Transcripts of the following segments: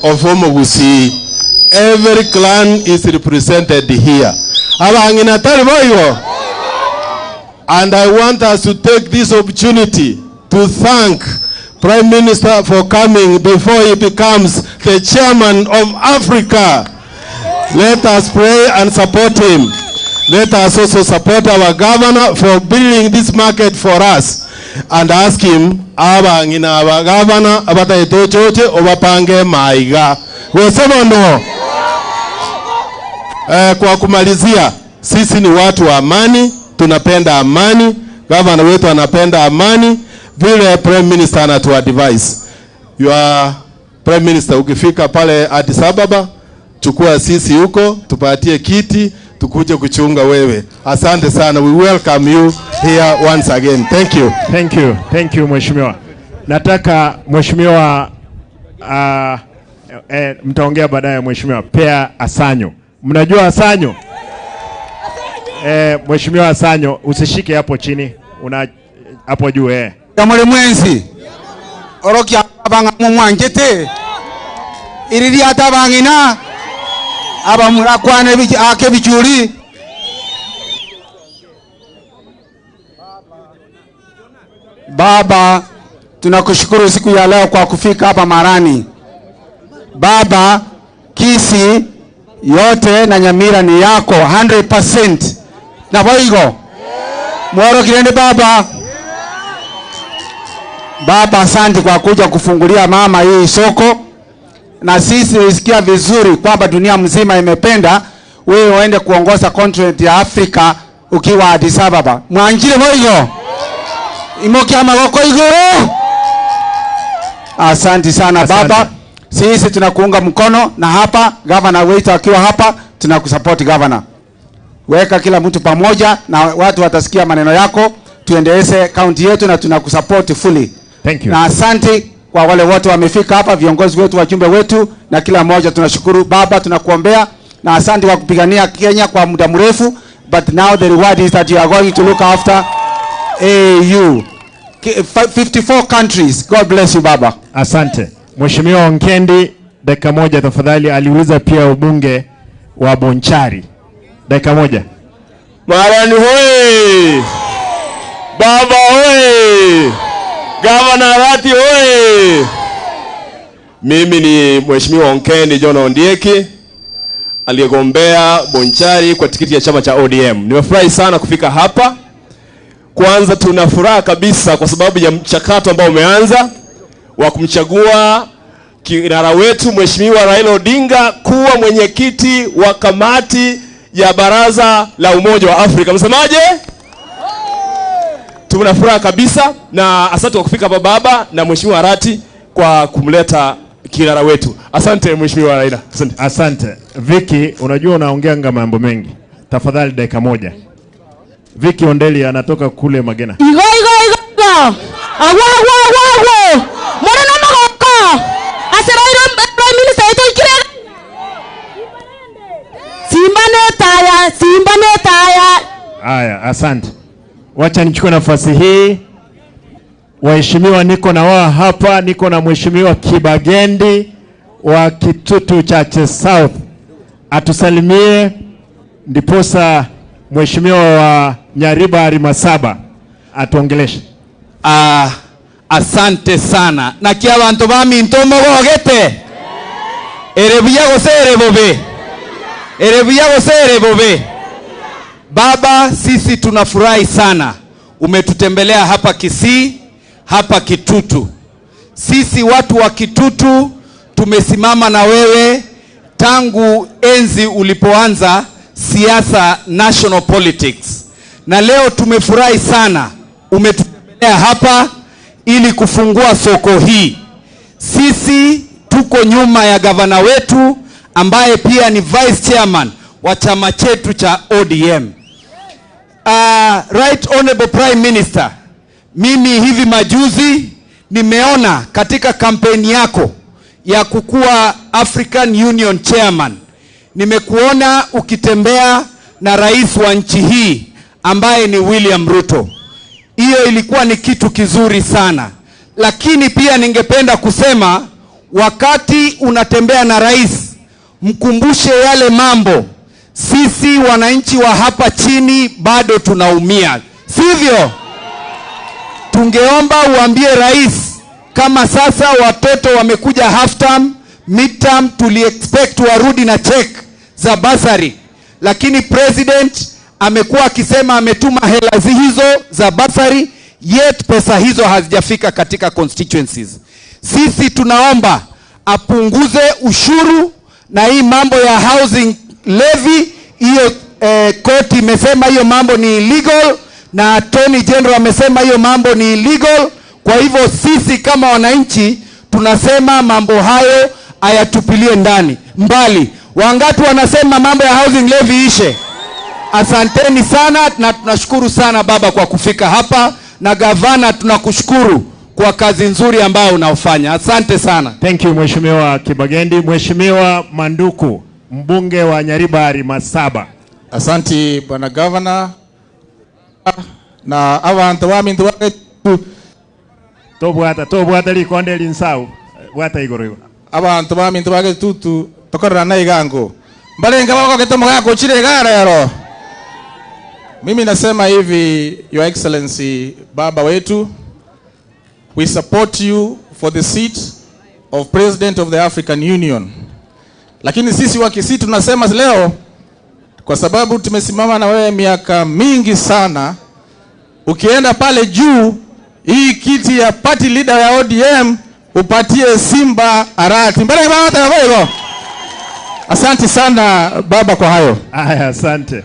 of Kisii. Every clan is represented here. And I want us to take this opportunity to thank Prime Minister for coming before he becomes the chairman of Africa. Let us pray and support him. Let us also support our governor for building this market for us. And ask him, governor, obapange maiga. Kwa kumalizia, sisi ni watu wa amani, tunapenda amani, governor wetu anapenda amani, vile Prime Minister anatu advise. Your Prime Minister, ukifika pale Addis Ababa, chukua sisi huko, tupatie kiti, tukuje kuchunga wewe. Asante sana. We welcome you here once again. Thank you. Thank you. Thank you, Mheshimiwa. Nataka Mheshimiwa mtaongea baadaye Mheshimiwa. Pea Asanyo. Mnajua Asanyo? Mheshimiwa Asanyo, usishike hapo chini. Una hapo juu Kamole mwenzi. Oroki abanga mwanjete. Iriri atabangina. Abamura kwane ake bichuri. Baba, tunakushukuru siku ya leo kwa kufika hapa Marani. Baba, Kisii yote na Nyamira ni yako 100%. Na boigo. Mworo kirende baba. Baba, asante kwa kuja kufungulia mama hii soko. Na sisi nisikia vizuri kwamba dunia mzima imependa wewe uende kuongoza continent ya Afrika ukiwa Addis Ababa. Mwanjire boigo. Imokia magoko igoro. Asante sana baba. Sisi tunakuunga mkono na hapa governor wetu akiwa hapa tunakusupport governor. Weka kila mtu pamoja na watu watasikia maneno yako, tuendeleze county yetu na tunakusupport fully. Thank you. Na asante kwa wale wote wamefika hapa, viongozi wetu, wajumbe wetu na kila mmoja tunashukuru baba, tunakuombea na asante kwa kupigania Kenya kwa muda mrefu, but now the reward is that you are going to look after AU 54 countries. God bless you baba. Asante. Mheshimiwa Onkendi, dakika moja tafadhali. Aliuliza pia ubunge wa Bonchari. Dakika moja. Marani hoye! Baba hoye! Governor Arati hoye! Mimi ni Mheshimiwa Onkendi John Ondieki, aliyegombea Bonchari kwa tikiti ya chama cha ODM. Nimefurahi sana kufika hapa. Kwanza tunafuraha kabisa kwa sababu ya mchakato ambao umeanza wa kumchagua kinara wetu Mheshimiwa Raila Odinga kuwa mwenyekiti wa kamati ya baraza la Umoja wa Afrika. Msemaje? Tunafuraha kabisa na asante kwa kufika hapa baba na Mheshimiwa Arati kwa kumleta kinara wetu. Asante Mheshimiwa Raila. Asante. Asante. Vicky, unajua unaongea mambo mengi. Tafadhali dakika moja. Vicky Ondeli anatoka kule Magena. Igo. Awa. Mwana na magoko. Aserairo Prime Minister ito ikire. Simba netaya. Haya, asante. Wacha nichukue nafasi hii. Waheshimiwa, niko na wao hapa, niko na Mheshimiwa Kibagendi wa Kitutu Chache South. Atusalimie ndiposa Mheshimiwa wa Nyariba Arimasaba atuongeleshe. Asante sana. Na kia bantu bami ntomo gogete. Erebuya gosere bobe. Baba, sisi tunafurahi sana. Umetutembelea hapa Kisii, hapa Kitutu. Sisi watu wa Kitutu tumesimama na wewe tangu enzi ulipoanza siasa national politics. Na leo tumefurahi sana umetutembelea hapa ili kufungua soko hii. Sisi tuko nyuma ya gavana wetu ambaye pia ni vice chairman wa chama chetu cha ODM. Right Honorable Prime Minister, mimi hivi majuzi nimeona katika kampeni yako ya kukua African Union Chairman, nimekuona ukitembea na rais wa nchi hii ambaye ni William Ruto. Hiyo ilikuwa ni kitu kizuri sana. Lakini pia ningependa kusema wakati unatembea na rais, mkumbushe yale mambo. Sisi wananchi wa hapa chini bado tunaumia, sivyo? Tungeomba uambie rais, kama sasa watoto wamekuja half term, mid term, tuli expect warudi na check za basari, lakini president amekuwa akisema ametuma hela hizo za basari, yet pesa hizo hazijafika katika constituencies. Sisi tunaomba apunguze ushuru, na hii mambo ya housing levy, hiyo koti imesema hiyo mambo ni illegal, na Attorney General amesema hiyo mambo ni illegal. Kwa hivyo sisi kama wananchi tunasema mambo hayo ayatupilie mbali. Wangapi wanasema mambo ya housing levy ishe? Asanteni sana, na tunashukuru sana baba kwa kufika hapa, na gavana tunakushukuru kwa kazi nzuri ambayo unaofanya. Asante sana. Thank you Mheshimiwa Kibagendi. Mheshimiwa Manduku, mbunge wa Nyaribari Masaba. Asante bwana governor, na abantu bamintu baketu tobwata likonde linsau bwata igoro abantu bamintu baketu tokorana na igango mbalenga bako ketomo gako chile gara yaro. Mimi nasema hivi, Your Excellency baba wetu, we support you for the seat of President of the African Union. Lakini sisi wa Kisii tunasema leo, kwa sababu tumesimama na wewe miaka mingi sana, ukienda pale juu, hii kiti ya party leader ya ODM upatie Simba Arati. Mbele baba. Asante sana baba kwa hayo. Asante.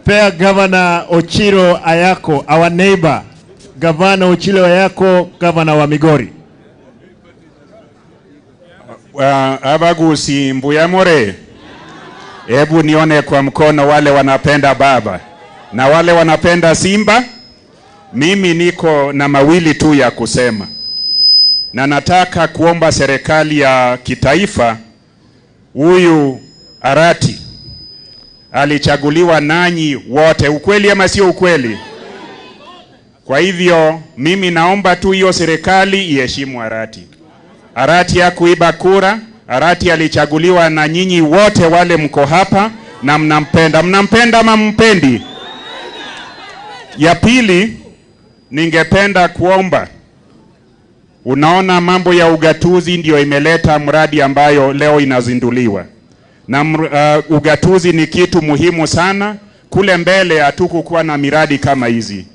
Pea Governor Ochiro Ayako, our neighbor. Governor Ochiro Ayako, Governor wa Migori. Abagusi Mbuyamore, hebu nione kwa mkono wale wanapenda baba na wale wanapenda Simba. Mimi niko na mawili tu ya kusema, na nataka kuomba serikali ya kitaifa, huyu Arati alichaguliwa nanyi wote, ukweli ama sio ukweli? Kwa hivyo mimi naomba tu hiyo serikali iheshimu Arati. Arati hakuiba kura, Arati alichaguliwa na nyinyi wote wale mko hapa na mnampenda. Mnampenda ama mpendi? Ya pili, ningependa kuomba, unaona mambo ya ugatuzi ndio imeleta mradi ambayo leo inazinduliwa. Na ugatuzi ni kitu muhimu sana. Kule mbele hatukukuwa na miradi kama hizi.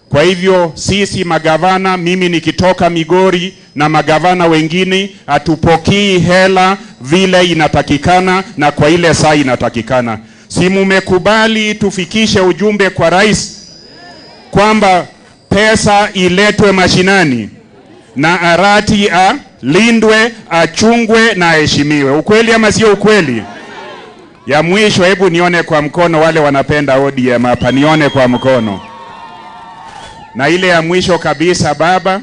Kwa hivyo sisi magavana, mimi nikitoka Migori na magavana wengine, hatupokii hela vile inatakikana na kwa ile saa inatakikana. Si mumekubali tufikishe ujumbe kwa rais kwamba pesa iletwe mashinani na Arati alindwe, achungwe na heshimiwe? Ukweli ama sio ukweli? Ya mwisho, hebu nione kwa mkono wale wanapenda ODM hapa, nione kwa mkono. Na ile ya mwisho kabisa baba,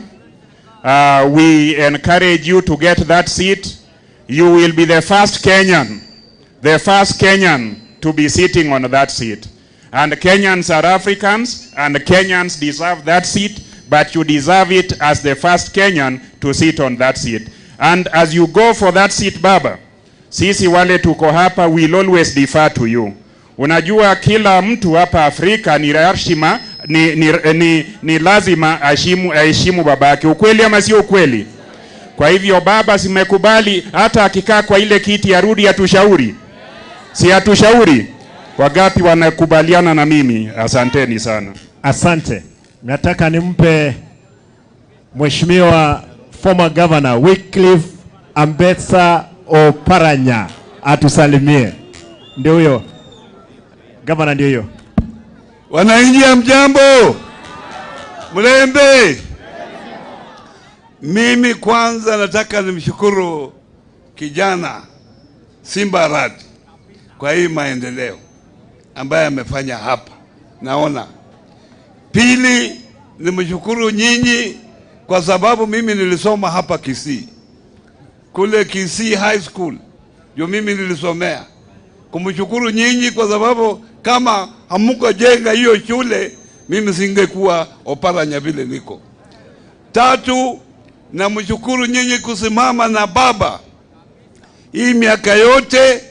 we encourage you to get that seat. You will be the first Kenyan to be sitting on that seat. And Kenyans are Africans, and Kenyans deserve that seat, but you deserve it as the first Kenyan to sit on that seat. And as you go for that seat baba, sisi wale tuko hapa will always defer to you. Unajua kila mtu hapa Afrika ni heshima, ni lazima aheshimu babake. Ukweli ama sio ukweli? Kwa hivyo baba, simekubali hata akikaa kwa ile kiti arudi atushauri. Si atushauri? Wagapi wanakubaliana na mimi? Asanteni sana. Asante. Nataka nimpe Mheshimiwa former Governor Wycliffe Ambetsa Oparanya atusalimie. Ndio huyo. Governor ndio huyo. Wananchi mjambo. Mlembe. Mimi kwanza nataka nimshukuru kijana Simba Arati kwa hii maendeleo ambaye amefanya hapa. Naona. Pili, nimshukuru nyinyi kwa sababu mimi nilisoma hapa Kisii. Kule Kisii High School ndio mimi nilisomea. Kumshukuru nyinyi kwa sababu kama hamuko jenga hiyo shule, mimi singekuwa Oparanya vile niko. Tatu, na mshukuru nyinyi kusimama na baba. Hii miaka yote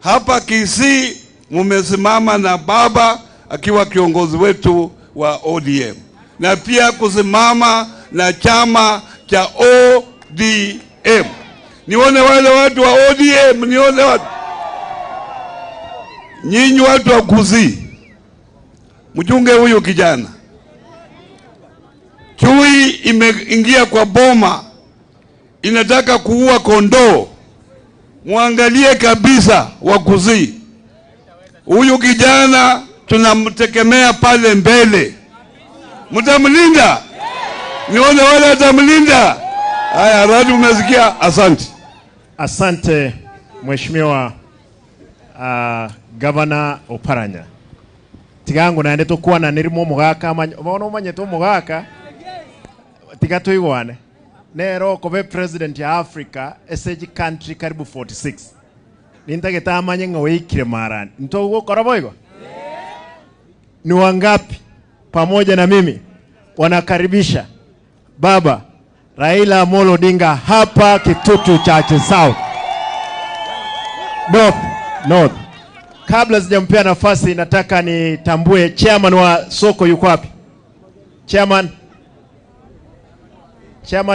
hapa Kisii mumesimama na baba akiwa kiongozi wetu wa ODM, na pia kusimama na chama cha ODM. Nione wale watu wa ODM, nione watu. Nyinyi watu wa Kisii, mchunge huyu kijana. Chui imeingia kwa boma, inataka kuua kondoo. Muangalie kabisa wa Kisii. Huyu kijana tunamtegemea pale mbele. Mtamlinda? Nione wale watamlinda. Haya, Arati umesikia? Asante. Asante Mheshimiwa Governor Oparanya. Tigangu na ndeto kuwa na nirimo mugaka bono umanyeto mugaka tigato igwane nero kobe president ya Africa SG country karibu 46 nintageta amanye ngawikire marani ntogo koroboigo ni wangapi pamoja na mimi wanakaribisha baba Raila Amolo Odinga hapa Kitutu Chache South North. Kabla sijampea nafasi nataka nitambue chairman wa soko yuko wapi? Chairman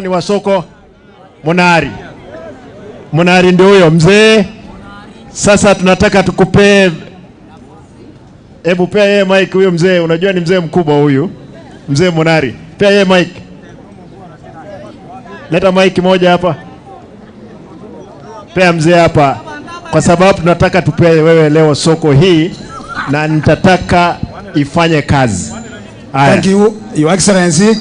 wa soko Munari ndio huyo mzee. Sasa tunataka tukupe, hebu pea yeye mic huyo mzee, unajua ni mzee mkubwa huyu. Mzee Munari, pea yeye mic. Leta mic moja hapa. Pea mzee hapa. Kwa sababu tunataka tupee wewe leo soko hii na nitataka ifanye kazi. Thank you, Your Excellency.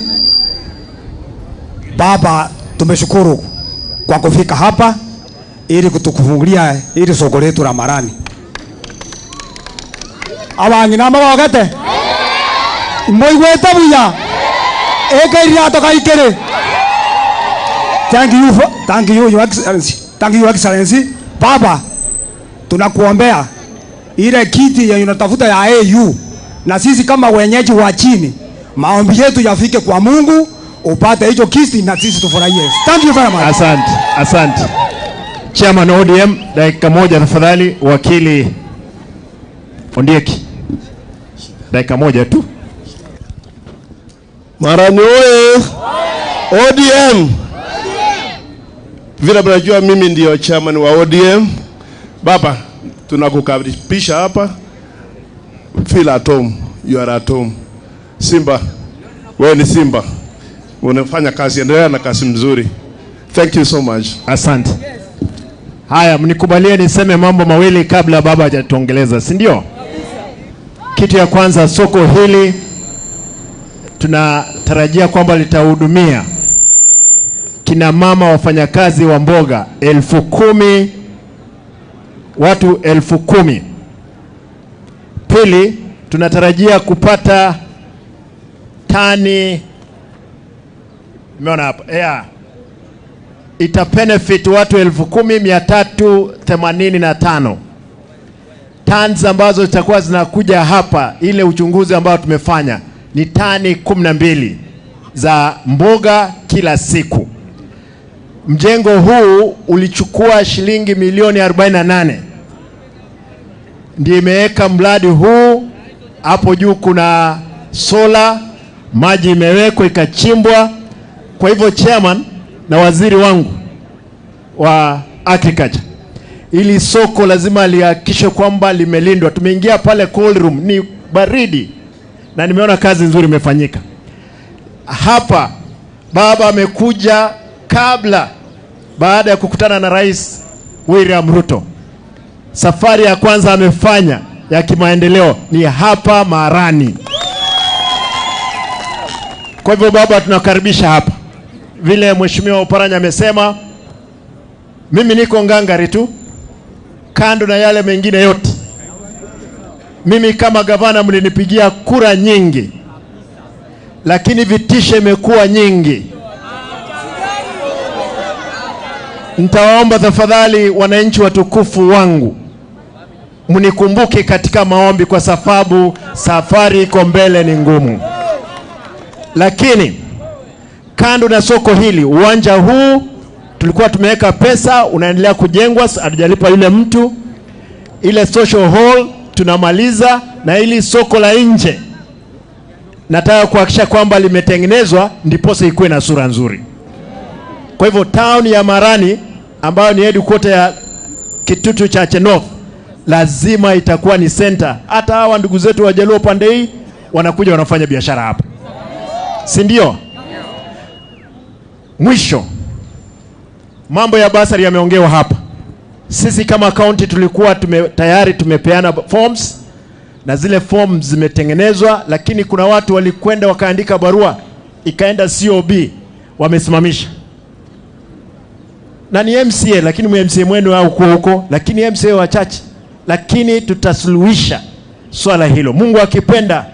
Baba, tumeshukuru kwa kufika hapa ili kutukufungulia ili soko letu la Marani. Abangi na mabagate. Moigweta buya. Eka toka ikere. Thank you, Your Excellency. Thank you, Your Excellency. Baba, tunakuombea ile kiti ya unatafuta ya AU, na sisi kama wenyeji wa chini maombi yetu yafike kwa Mungu upate hicho kiti na sisi tufurahie. Thank you very much. Asante. Chairman ODM, dakika moja tafadhali. Wakili Ondieki, dakika moja tu. Marani oye! ODM! Vile mnajua mimi ndio chairman wa ODM. Baba, tunakukaribisha hapa. Feel at home. You are at home. Simba, wewe ni Simba. Unafanya kazi, endelea na kazi mzuri. Thank you so much. Asante. Haya, mnikubalie niseme mambo mawili kabla baba hajatuongeleza, si ndio? Kitu ya kwanza, soko hili tunatarajia kwamba litahudumia kina mama wafanyakazi wa mboga 10,000, watu 10,000. Pili, tunatarajia kupata tani, umeona hapa, ita benefit watu 10,385 tons ambazo zitakuwa zinakuja hapa. Ile uchunguzi ambao tumefanya ni tani 12 za mboga kila siku. Mjengo huu ulichukua shilingi milioni 48. Ndiye imeweka mradi huu. Hapo juu kuna sola, maji imewekwa ikachimbwa. Kwa hivyo chairman na waziri wangu wa agriculture, ili soko lazima lihakikishe kwamba limelindwa. Tumeingia pale cold room, ni baridi na nimeona kazi nzuri imefanyika hapa. Baba amekuja baada ya kukutana na Rais William Ruto. Safari ya kwanza amefanya ya kimaendeleo ni hapa Marani. Kwa hivyo baba, tunakaribisha hapa. Vile Mheshimiwa Oparanya amesema, mimi niko ngangari tu, kando na yale mengine yote. Mimi kama gavana mlinipigia kura nyingi, lakini vitisho imekuwa nyingi. Nitawaomba tafadhali wananchi watukufu wangu, mnikumbuke katika maombi, kwa sababu safari iko mbele ni ngumu. Lakini Kando na soko hili, uwanja huu tulikuwa tumeweka pesa, unaendelea kujengwa, hatujalipa yule mtu. Ile social hall tunamaliza, na ili soko la nje nataka kuhakikisha kwamba limetengenezwa ndiposa ikuwe na sura nzuri. Kwa hivyo town ya Marani ambayo ni headquarter ya Kitutu Chache North lazima itakuwa ni center. Hata hawa ndugu zetu wa Jaluo pande hii wanakuja wanafanya biashara hapa, si ndio? Mwisho, mambo ya basari yameongewa hapa. Sisi kama county tulikuwa tayari tumepeana forms na zile forms zimetengenezwa, lakini kuna watu walikwenda wakaandika barua ikaenda COB, wamesimamisha. Na ni MCA, lakini MCA mwenu au huko, lakini MCA wachache. Lakini tutasuluhisha swala hilo. Mungu akipenda,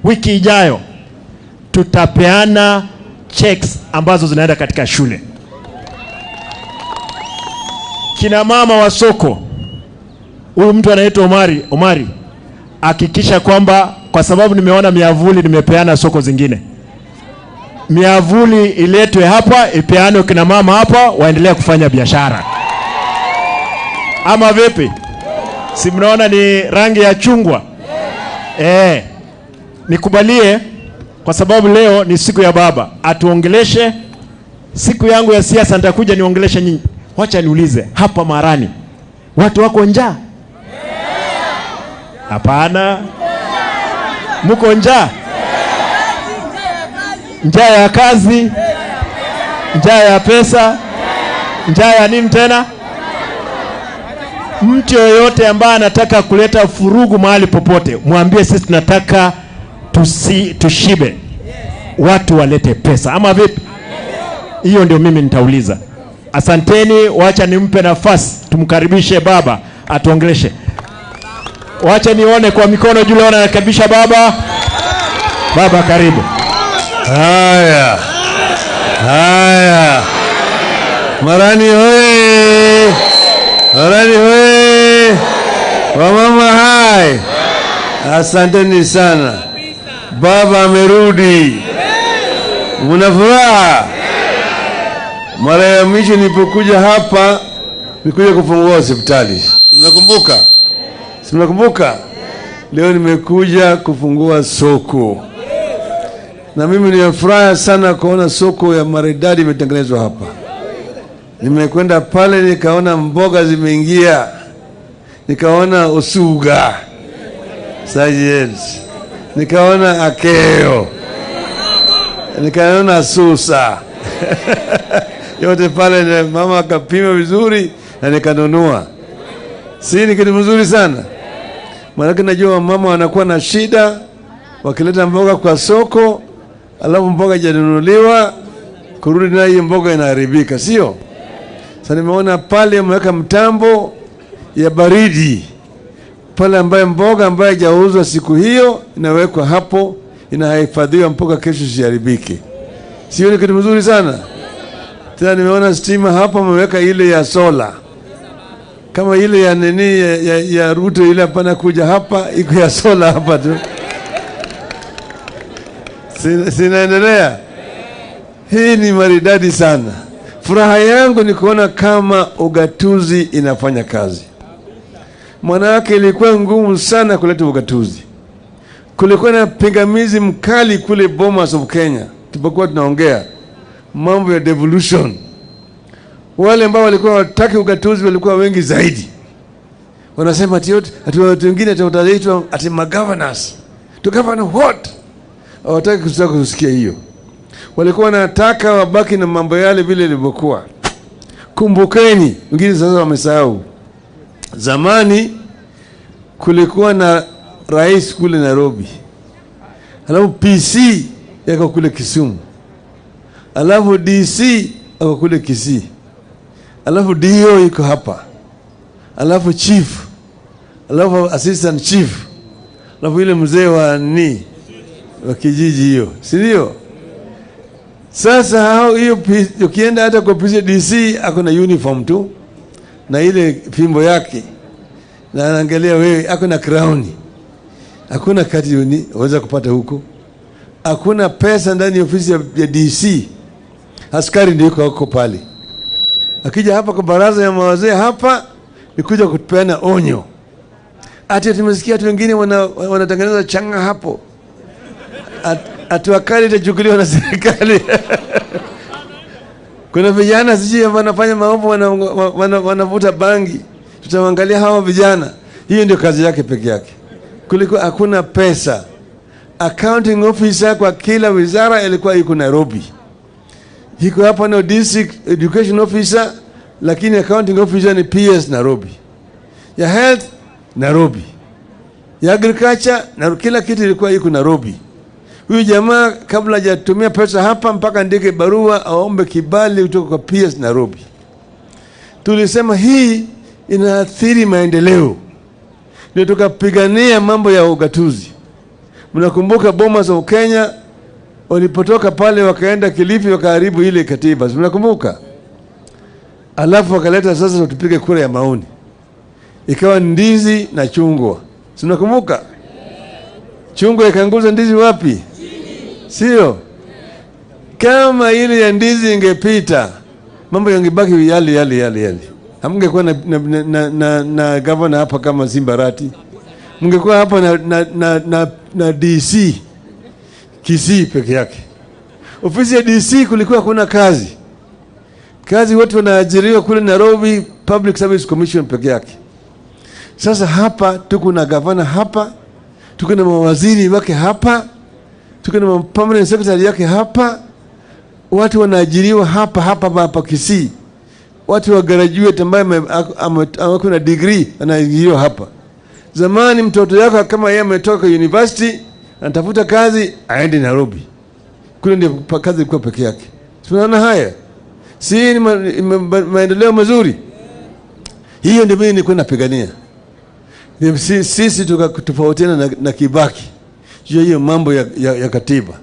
wiki ijayo tutapeana checks ambazo zinaenda katika shule. Kina mama wa soko, huyu mtu anaitwa Omari, hakikisha kwamba, kwa sababu nimeona miavuli nimepeana soko zingine, miavuli iletwe hapa, ipeane kina mama hapa waendelee kufanya biashara. Ama vipi? Si mnaona ni rangi ya chungwa? Nikubalie, kwa sababu leo ni siku ya baba, atuongeleshe. Siku yangu ya siasa nitakuja niongeleshe nyinyi. Wacha niulize, hapa Marani watu wako njaa? Hapana. Mko njaa? Njaa ya kazi, njaa ya pesa, njaa ya nini tena? Mtu yoyote ambaye anataka kuleta furugu mahali popote, mwambie sisi tunataka tushibe, watu walete pesa. Ama vipi? Hiyo ndio mimi nitauliza. Asanteni, wacha nimpe nafasi tumkaribishe baba atuongeleshe. Wacha nione kwa mikono juu, naona nakaribisha baba. Baba karibu. Haya. Marani hoye. Marani hoye. Wamama hai. Asanteni sana. Baba amerudi. Mna furaha? Mara ya mwisho nilipokuja hapa nilikuja kufungua hospitali. Mnakumbuka? Leo nimekuja kufungua soko. Na mimi nimefurahi sana kuona soko ya maridadi imetengenezwa hapa. Nimekwenda pale nikaona mboga zimeingia. Nikaona usuga. Sajes. Nikaona akeo. Nikaona susa. Yote pale mama akapima vizuri na nikanunua. Si ni kitu mzuri sana? Maana najua mama wanakuwa na shida wakileta mboga kwa soko, alafu mboga haijanunuliwa, kurudi na hiyo mboga inaharibika, sio? Sasa nimeona pale wameweka mtambo ya baridi. Pale ambaye mboga ambaye haijauzwa siku hiyo inawekwa hapo, inahifadhiwa mpaka kesho isiharibike. Sio ni kitu mzuri sana? Tena nimeona stima hapa wameweka ile ya sola. Kama ile ya nini ya Ruto ile hapana kuja hapa, iko ya sola hapa tu. Sinaendelea. Hii ni maridadi sana. Furaha yangu ni kuona kama ugatuzi inafanya kazi. Mwanawake ilikuwa ngumu sana kuleta ugatuzi. Kulikuwa na pingamizi mkali kule Bomas of Kenya. Tulipokuwa tunaongea mambo ya devolution. Wale ambao walikuwa wataki ugatuzi walikuwa wengi zaidi. Wanasema ati watu wengine wataitwa ati governors. To govern what? Hawataki kusikia hiyo. Walikuwa wanataka wabaki na mambo yale vile ilivyokuwa. Kumbukeni, wengine sasa wamesahau. Zamani kulikuwa na rais kule Nairobi. Alafu PC yako kule Kisumu. Alafu DC yako kule Kisii. Alafu DO yuko hapa. Alafu chief. Alafu assistant chief. Alafu ile mzee wa kijiji hiyo. Si ndio? Sasa hao hiyo ukienda hata kwa DC ako na uniform tu na ile fimbo yake. Na anaangalia wewe ako na crown. Hakuna kati waweza kupata huko. Hakuna pesa ndani ya ofisi ya DC askari ndio yuko pale. Akija hapa kwa baraza ya mawazee hapa nikuja kupeana onyo. Ati tumesikia watu wengine wanatengeneza changa hapo. Atuakali itachukuliwa na serikali. Kuna vijana sisi wanafanya maovu, wanavuta bangi. Tutaangalia hawa vijana. Hiyo ndio kazi yake peke yake. Kuliko hakuna pesa. Accounting officer kwa kila wizara ilikuwa iko Nairobi. Hiko hapa no district education officer, lakini accounting officer ni PS Nairobi. Ya health Nairobi. Ya agriculture na kila kitu ilikuwa iko Nairobi. Huyu jamaa kabla hajatumia pesa hapa mpaka andike barua aombe kibali kutoka kwa PS Nairobi. Tulisema hii inaathiri maendeleo. Ndio tukapigania mambo ya ugatuzi. Mnakumbuka Bomas of Kenya walipotoka pale wakaenda Kilifi wakaharibu ile katiba. Mnakumbuka? Alafu wakaleta sasa tupige kura ya maoni. Ikawa ndizi na chungwa. Mnakumbuka? Chungwa ikanguza ndizi wapi? Sio? Kama ile ya ndizi ingepita, mambo yangebaki yale. Hamngekuwa na governor hapa kama Arati. Mngekuwa hapa na DC Kisii peke yake. Ofisi ya DC kulikuwa kuna kazi. Kazi watu wanaajiriwa kule Nairobi Public Service Commission peke yake. Sasa hapa tuko na governor hapa, tuko na mawaziri wake hapa, tuko na permanent secretary yake hapa. Watu wanaajiriwa hapa Kisii. Watu wa graduate ambaye ako na degree anaajiriwa hapa. Zamani mtoto yako kama yeye ametoka university anatafuta kazi aende Nairobi. Kule ndio kazi ilikuwa peke yake. Tunaona haya. Si ni maendeleo mazuri. Hiyo ndio mimi nilikuwa napigania. Sisi tukatofautiana na Kibaki. Hiyo mambo ya katiba.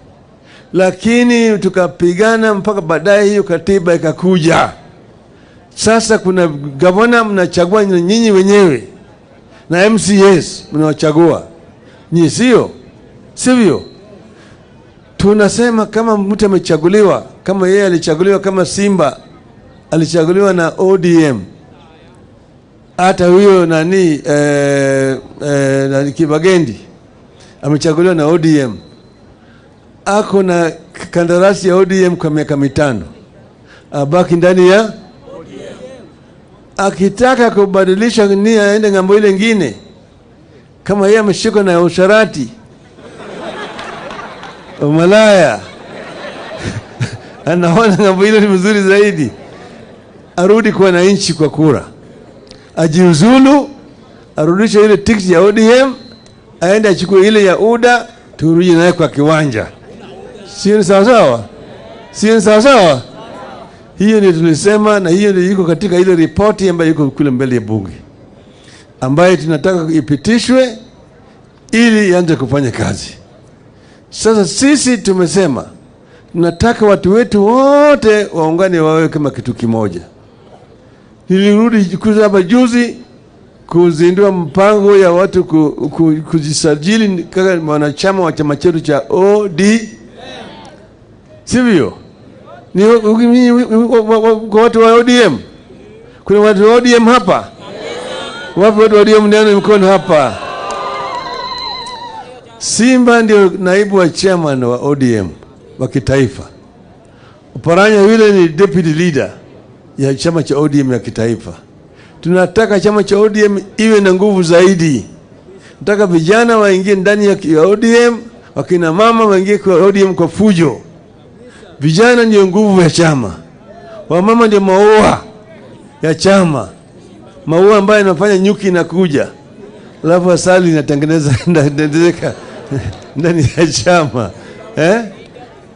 Lakini tukapigana mpaka baadaye hiyo katiba ikakuja. Sasa kuna gavana mnachagua nyinyi wenyewe. Na MCS mnawachagua. Nyinyi sivyo? Tunasema kama mtu amechaguliwa, kama yeye alichaguliwa kama Simba, alichaguliwa na ODM. Hata huyo nani Kibagendi amechaguliwa na ODM. Ako na kandarasi ya ODM kwa miaka 5. Abaki ndani ya ODM. Akitaka kubadilisha nia aende ngambo ile nyingine, kama yeye ameshika na usharati umalaya anaona ngambo ile ni mzuri zaidi, arudi kwa wananchi kwa kura, ajiuzulu, arudishe ile tiketi ya ODM, aende achukue ile ya UDA, turudi naye kwa kiwanja. Sio sawa? Hiyo ndio tulisema, na hiyo ndio iko katika ile ripoti ambayo iko kule mbele ya bunge, ambayo tunataka ipitishwe ili ianze kufanya kazi. Sasa sisi tumesema tunataka watu wetu wote waungane wawe kama kitu kimoja. Nilirudi hapa juzi kuzindua mpango ya watu kujisajili kama wanachama wa chama chetu cha ODM. Sivyo? Ni kwa watu wa ODM. Kuna watu wa ODM hapa? Wapi watu wa ODM? Ndio mkono hapa. Simba ndio naibu wa chairman wa ODM wa kitaifa. Uparanya yule ni deputy leader ya chama cha ODM ya kitaifa. Tunataka chama cha ODM iwe na nguvu zaidi. Nataka vijana waingie ndani ya ODM, wakina mama waingie kwa ODM kwa fujo. Vijana ndio nguvu ya chama. Wamama ndio maua ya chama. Maua ambayo yanafanya nyuki inakuja. Alafu asali inatengeneza ndani ya chama.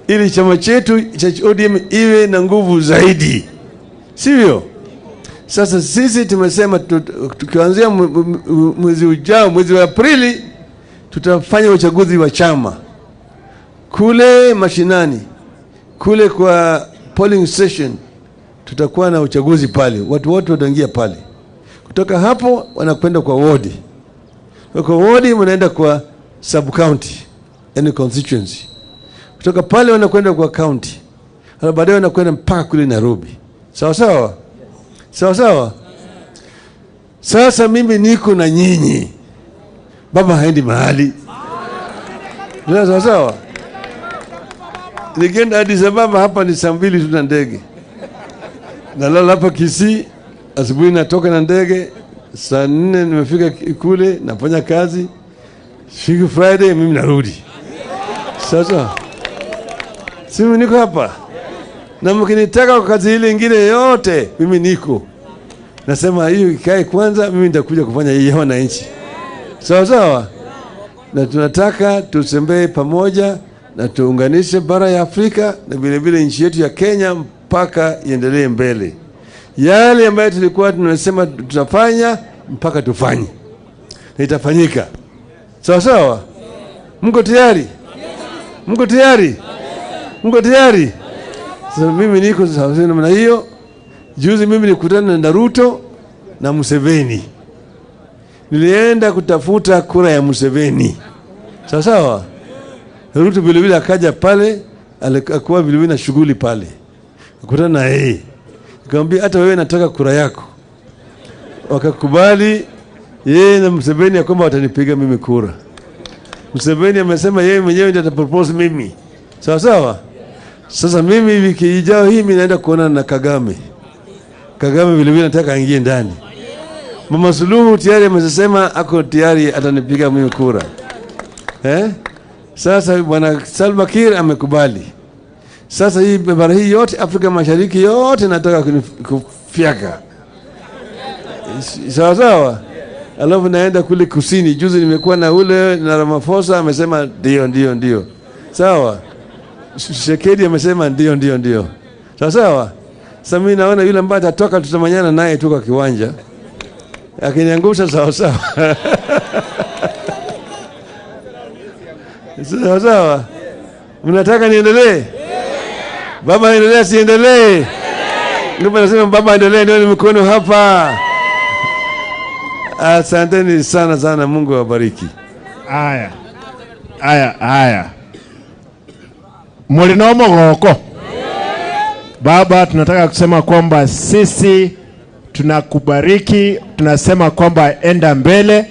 Ili chama chetu cha ODM iwe na nguvu zaidi. Sivyo? Sasa sisi tumesema tukianzia mwezi ujao, mwezi wa Aprili, tutafanya uchaguzi wa chama. Kule mashinani, kule kwa polling station, tutakuwa na uchaguzi pale. Watu wote wataingia pale. Kutoka hapo wanakwenda kwa ward. Kwa ward wanaenda kwa sub county, yani constituency. Kutoka pale wanakwenda kwa county. baadaye wanakwenda mpaka kule Nairobi. Sawa sawa? Sawa sawa? Sasa mimi niko na nyinyi. Baba haendi mahali. Sawa sawa? Nikienda Addis Ababa hapa ni saa 2 tu na ndege. Nalala hapa Kisii, asubuhi natoka na ndege, saa 4 nimefika kule, nafanya kazi. Siku Friday mimi narudi. Sasa mimi niko hapa. Na mkinitaka kwa kazi ile nyingine yote, mimi niko. Nasema hiyo ikae kwanza, mimi nitakuja kufanya hii wananchi. Sawa sawa? Na tunataka tusembee pamoja na tuunganishe bara ya Afrika na vile vile nchi yetu ya Kenya mpaka iendelee mbele. Yale ambayo tulikuwa tunasema tutafanya mpaka tufanye. Na itafanyika. Sawa sawa? Mko tayari? Mko tayari? Mko tayari? Sasa mimi niko sawa namna hiyo. Juzi mimi nilikutana na Ruto na Museveni. Nilienda kutafuta kura ya Museveni. Sawa sawa? Ruto vile vile akaja pale, alikuwa vile vile na shughuli pale. Akutana na yeye. Nikamwambia hata wewe nataka kura yako. Wakakubali yeye na Museveni ya kwamba watanipiga mimi kura. Museveni amesema yeye mwenyewe ndiye atapropose mimi. Sawa sawa? Sasa mimi wiki ijayo hii mimi naenda kuona na Kagame. Kagame vile vile nataka aingie ndani. Mama Suluhu tayari amesema ako tayari atanipiga mimi kura. Sasa bwana Salva Kiir amekubali. Sasa hii bara hii yote Afrika Mashariki yote nataka kufyaka. Sawa sawa? Alafu naenda kule kusini. Juzi nimekuwa na ule na Ramaphosa amesema ndio. Sawa? Shekedi amesema ndio. Sawa sawa? Sasa mimi naona yule ambaye atatoka tutamanyana naye tu kwa kiwanja. Akiniangusha sawa sawa. Sawa sawa? Mnataka niendelee? Baba endelee siendelee? Ndio nasema baba endelee, ndio mkono hapa. Asanteni sana, Mungu awabariki. Aya. Mulino mogoko. Baba, tunataka kusema kwamba sisi tunakubariki, tunasema kwamba enda mbele,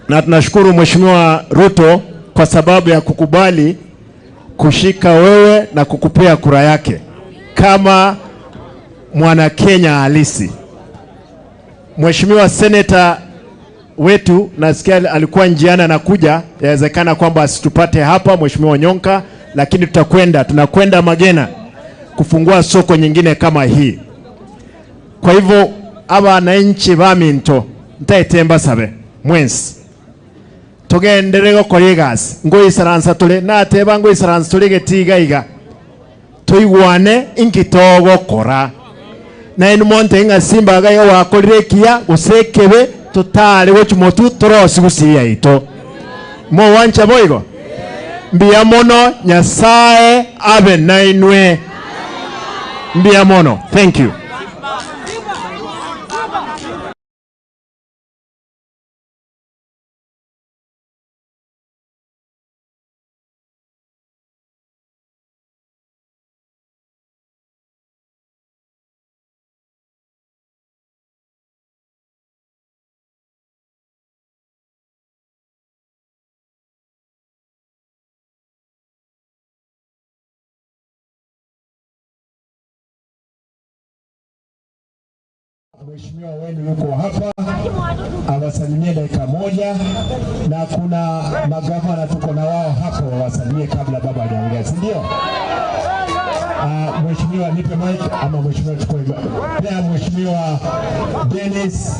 na tunashukuru Mheshimiwa Ruto kwa sababu ya kukubali kushika wewe na kukupea kura yake kama mwana Kenya halisi. Mheshimiwa Senator wetu nasikia alikuwa njiana na kuja, yawezekana kwamba asitupate hapa Mheshimiwa Nyonka, lakini tunakwenda Magena kufungua soko nyingine kama hii. Kwa hivyo abananchi baminto ntaetemba sabe mwensi tugenderego kolegas ngoisaransa tule nateba ngoisaransa tule getigaiga tuigwane inkitogo kora na monte nga simba ga wakorire kia usekebe tutale gochumotu torosi gusiya ito mo wancha boigo mbia mono Nyasaye abe nainwe mbia mono. Thank you. Mheshimiwa wenu yuko hapa, awasalimie dakika moja, na kuna magavana tuko na wao hapo, wasalimie kabla baba hajaongea, si ndio? Mheshimiwa nipe mic ama mheshimiwa chukue. Pia Mheshimiwa Dennis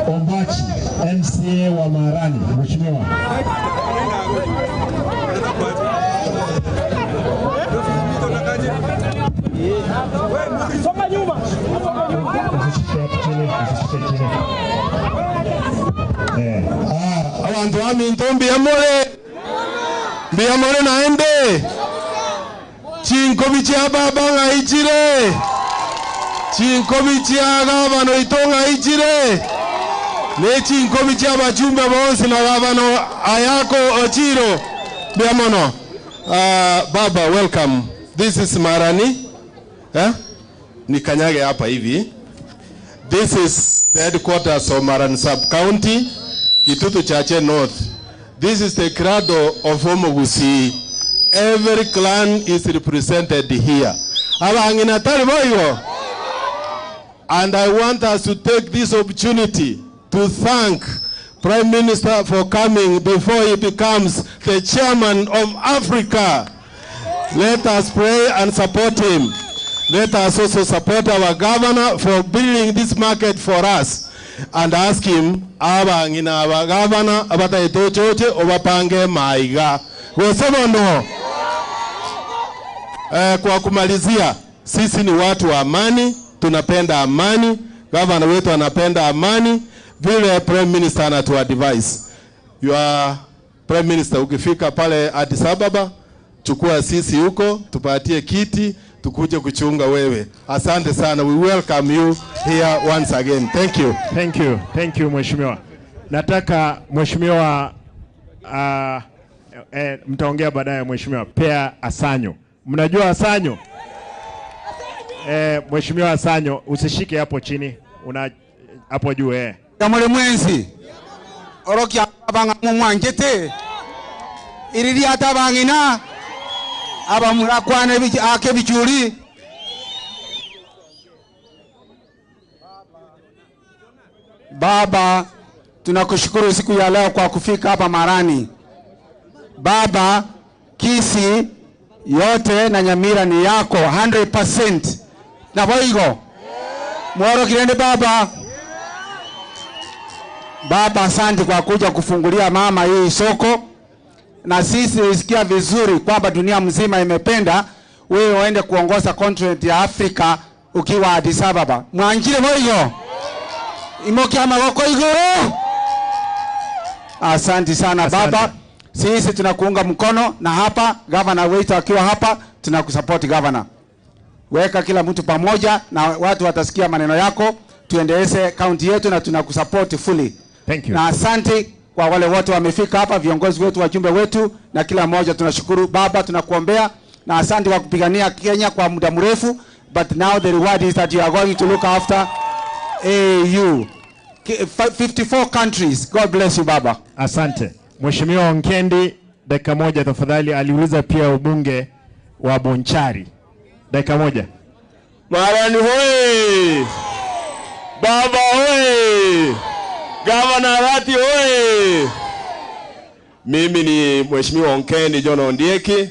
Ombachi, MCA wa Marani, mheshimiwa. Soma nyuma. Abantu aminto mbiyamore naende chinko bichia baba ngaichire chinko bichia gavano itonga ichire ne chinko bichia bachumbe bonsi na gavano ayako ochiro biamono. Baba, welcome. This is Marani. Nikanyage hapa hivi. This is the headquarters of Marani Sub-County, Kitutu Chache North. This is the cradle of Kisii. Every clan is represented here. And I want us to take this opportunity to thank Prime Minister for coming before he becomes the chairman of Africa. Let us pray and support him. Let us also support our governor for building this market for us and ask him, our governor, kwa kumalizia, sisi ni watu wa amani, tunapenda amani, governor wetu anapenda amani, vile Prime Minister anatu advise. Your Prime Minister, ukifika pale Addis Ababa, chukua sisi huko, tupatie kiti, tukuje kuchunga wewe. Asante sana. We welcome you here once again. Thank you. Thank you. Thank you, Mheshimiwa. Nataka Mheshimiwa mtaongea baadaye Mheshimiwa. Pea Asanyo. Mnajua Asanyo? Mheshimiwa Asanyo, usishike hapo chini. Una hapo juu Kamole mwenzi. Oroki abanga mwanjete. Iriri atabangina. Aba murakwane ake bichuri. Baba, tunakushukuru siku ya leo kwa kufika hapa Marani. Baba, Kisii yote na Nyamira ni yako 100%. Na boigo. Mworo kirende baba. Baba, asante kwa kuja kufungulia mama hii soko. Na sisi nisikia vizuri kwamba dunia mzima imependa wewe uende kuongoza continent ya Afrika ukiwa Addis Ababa. Mwanjire boigo. Imoki ama wako igoro. Asante sana baba. Sisi tunakuunga mkono na hapa governor wetu akiwa hapa tunakusupport governor. Weka kila mtu pamoja na watu watasikia maneno yako, tuendeleze county yetu na tunakusupport fully. Thank you. Na asante kwa wale wote wamefika hapa, viongozi wetu, wajumbe wetu na kila mmoja tunashukuru baba, tunakuombea na asante kwa kupigania Kenya kwa muda mrefu, but now the reward is that you are going to look after AU 54 countries. God bless you baba. Asante. Mheshimiwa Onkendi, dakika moja tafadhali. Aliuliza pia ubunge wa Bonchari. Dakika moja. Marani hoye! Baba hoye! Gavana Arati hoye! Mimi ni Mheshimiwa Onkendi John Ondieki,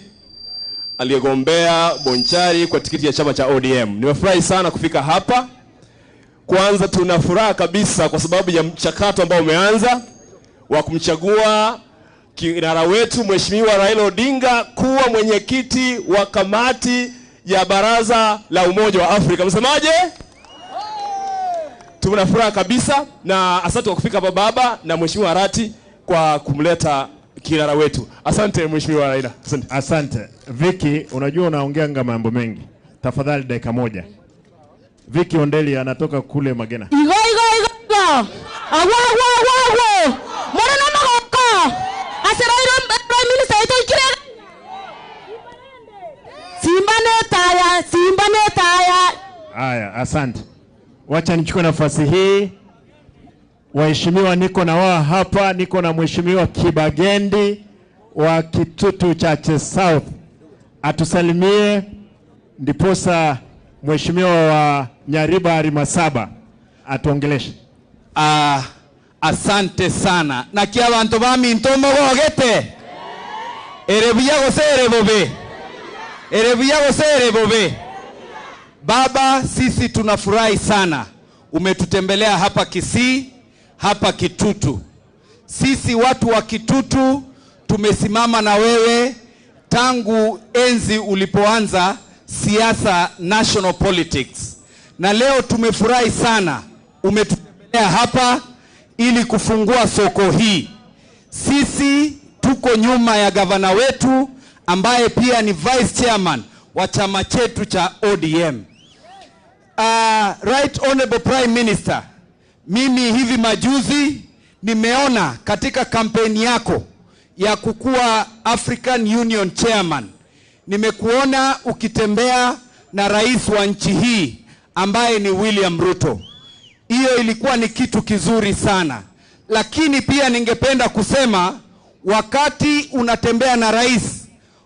aliyegombea Bonchari kwa tikiti ya chama cha ODM. Nimefurahi sana kufika hapa. Kwanza tunafuraha kabisa kwa sababu ya mchakato ambao umeanza wa kumchagua kinara wetu Mheshimiwa Raila Odinga kuwa mwenyekiti wa kamati ya baraza la Umoja wa Afrika. Msemaje? Tunafuraha kabisa na asante kwa kufika hapa baba na Mheshimiwa Arati kwa kumleta kinara wetu. Asante Mheshimiwa Raila. Asante. Asante. Vicky, unajua unaongea mambo mengi. Tafadhali dakika moja. Vicky Ondeli anatoka kule Magena. Igo. Awa. Mwana magoko. Asirairo Prime Minister ito ikire. Simba netaya. Haya, asante. Wacha nichukue nafasi hii. Waheshimiwa, niko na wao hapa, niko na Mheshimiwa Kibagendi wa Kitutu Chache South. Atusalimie ndiposa Mheshimiwa wa Nyariba Rimasaba atuongeleshe. Asante sana. Na kia bantu bami ntomo gogete. Erebuya gosere bobe. Baba, sisi tunafurahi sana. Umetutembelea hapa Kisii, hapa Kitutu. Sisi watu wa Kitutu tumesimama na wewe tangu enzi ulipoanza siasa national politics. Na leo tumefurahi sana umetutembelea hapa ili kufungua soko hii. Sisi tuko nyuma ya gavana wetu ambaye pia ni vice chairman wa chama chetu cha ODM. Right Honorable Prime Minister, mimi hivi majuzi nimeona katika kampeni yako ya kukuwa African Union Chairman, nimekuona ukitembea na rais wa nchi hii ambaye ni William Ruto. Hiyo ilikuwa ni kitu kizuri sana. Lakini pia ningependa kusema, wakati unatembea na rais,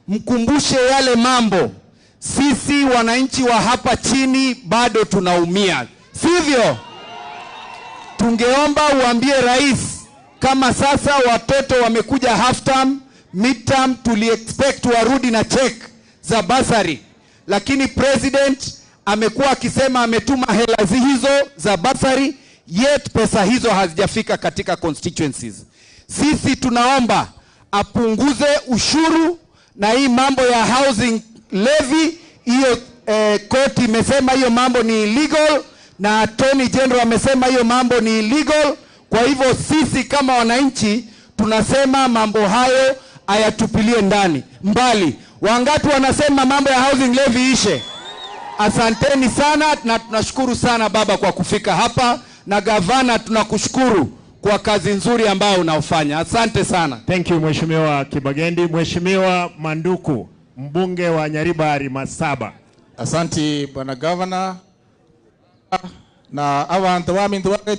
mkumbushe yale mambo sisi wananchi wa hapa chini bado tunaumia, sivyo? Tungeomba uambie rais, kama sasa watoto wamekuja half term, mid term, expect warudi na check za basari, lakini president amekuwa akisema ametuma hela hizo za basari, yet pesa hizo hazijafika katika constituencies. Sisi tunaomba apunguze ushuru, na hii mambo ya housing levy, hiyo koti imesema hiyo mambo ni illegal, na Attorney General amesema hiyo mambo ni illegal. Kwa hivyo sisi kama wananchi tunasema mambo hayo ayatupilie mbali. Wangapi wanasema mambo ya housing levy ishe? Asanteni sana, na tunashukuru sana baba kwa kufika hapa, na gavana tunakushukuru kwa kazi nzuri ambayo unaofanya. Asante sana. Thank you Mheshimiwa Kibagendi. Mheshimiwa Manduku, mbunge wa Nyaribari Masaba. Asante bwana governor, na abantu bamintu wake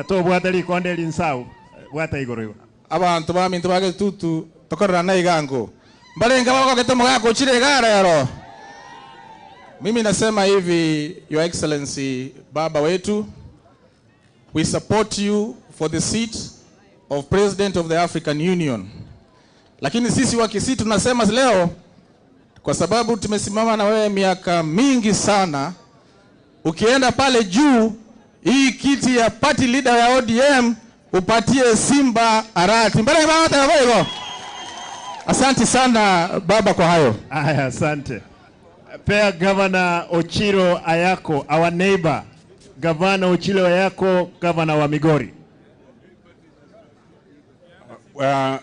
tobwata likonde linsau bwata igoro abantu bamintu wake tutu tokorana na igango mbalenga wako ketemo gako chire gara yaro. Mimi nasema hivi, Your Excellency baba wetu, we support you for the seat of President of the African Union. Lakini sisi wa Kisii tunasema leo, kwa sababu tumesimama na wewe miaka mingi sana, ukienda pale juu, hii kiti ya party leader ya ODM upatie Simba Arati. Mbele baba wewe. Asante sana baba kwa hayo. Aya, asante. Pea Governor Ochiro Ayako, our neighbor. Governor Ochiro Ayako, Governor wa Migori.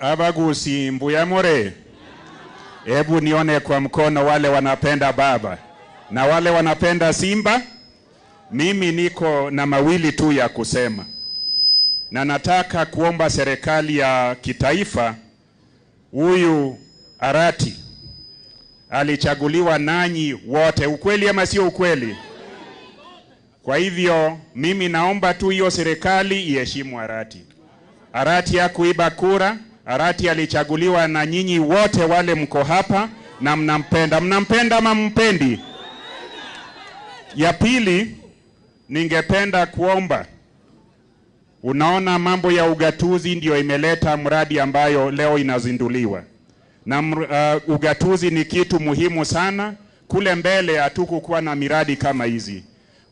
Abagusi Mbuyamore, hebu nione kwa mkono wale wanapenda baba na wale wanapenda Simba. Mimi niko na mawili tu ya kusema, na nataka kuomba serikali ya kitaifa, huyu Arati alichaguliwa nanyi wote, ukweli ama sio ukweli? Kwa hivyo mimi naomba tu hiyo serikali iheshimu Arati. Arati hakuiba kura. Arati alichaguliwa na nyinyi wote wale mko hapa, na mnampenda. Mnampenda ama mpendi? Ya pili, ningependa kuomba, unaona mambo ya ugatuzi ndio imeleta mradi ambayo leo inazinduliwa. Na ugatuzi ni kitu muhimu sana. Kule mbele hatukukuwa na miradi kama hizi.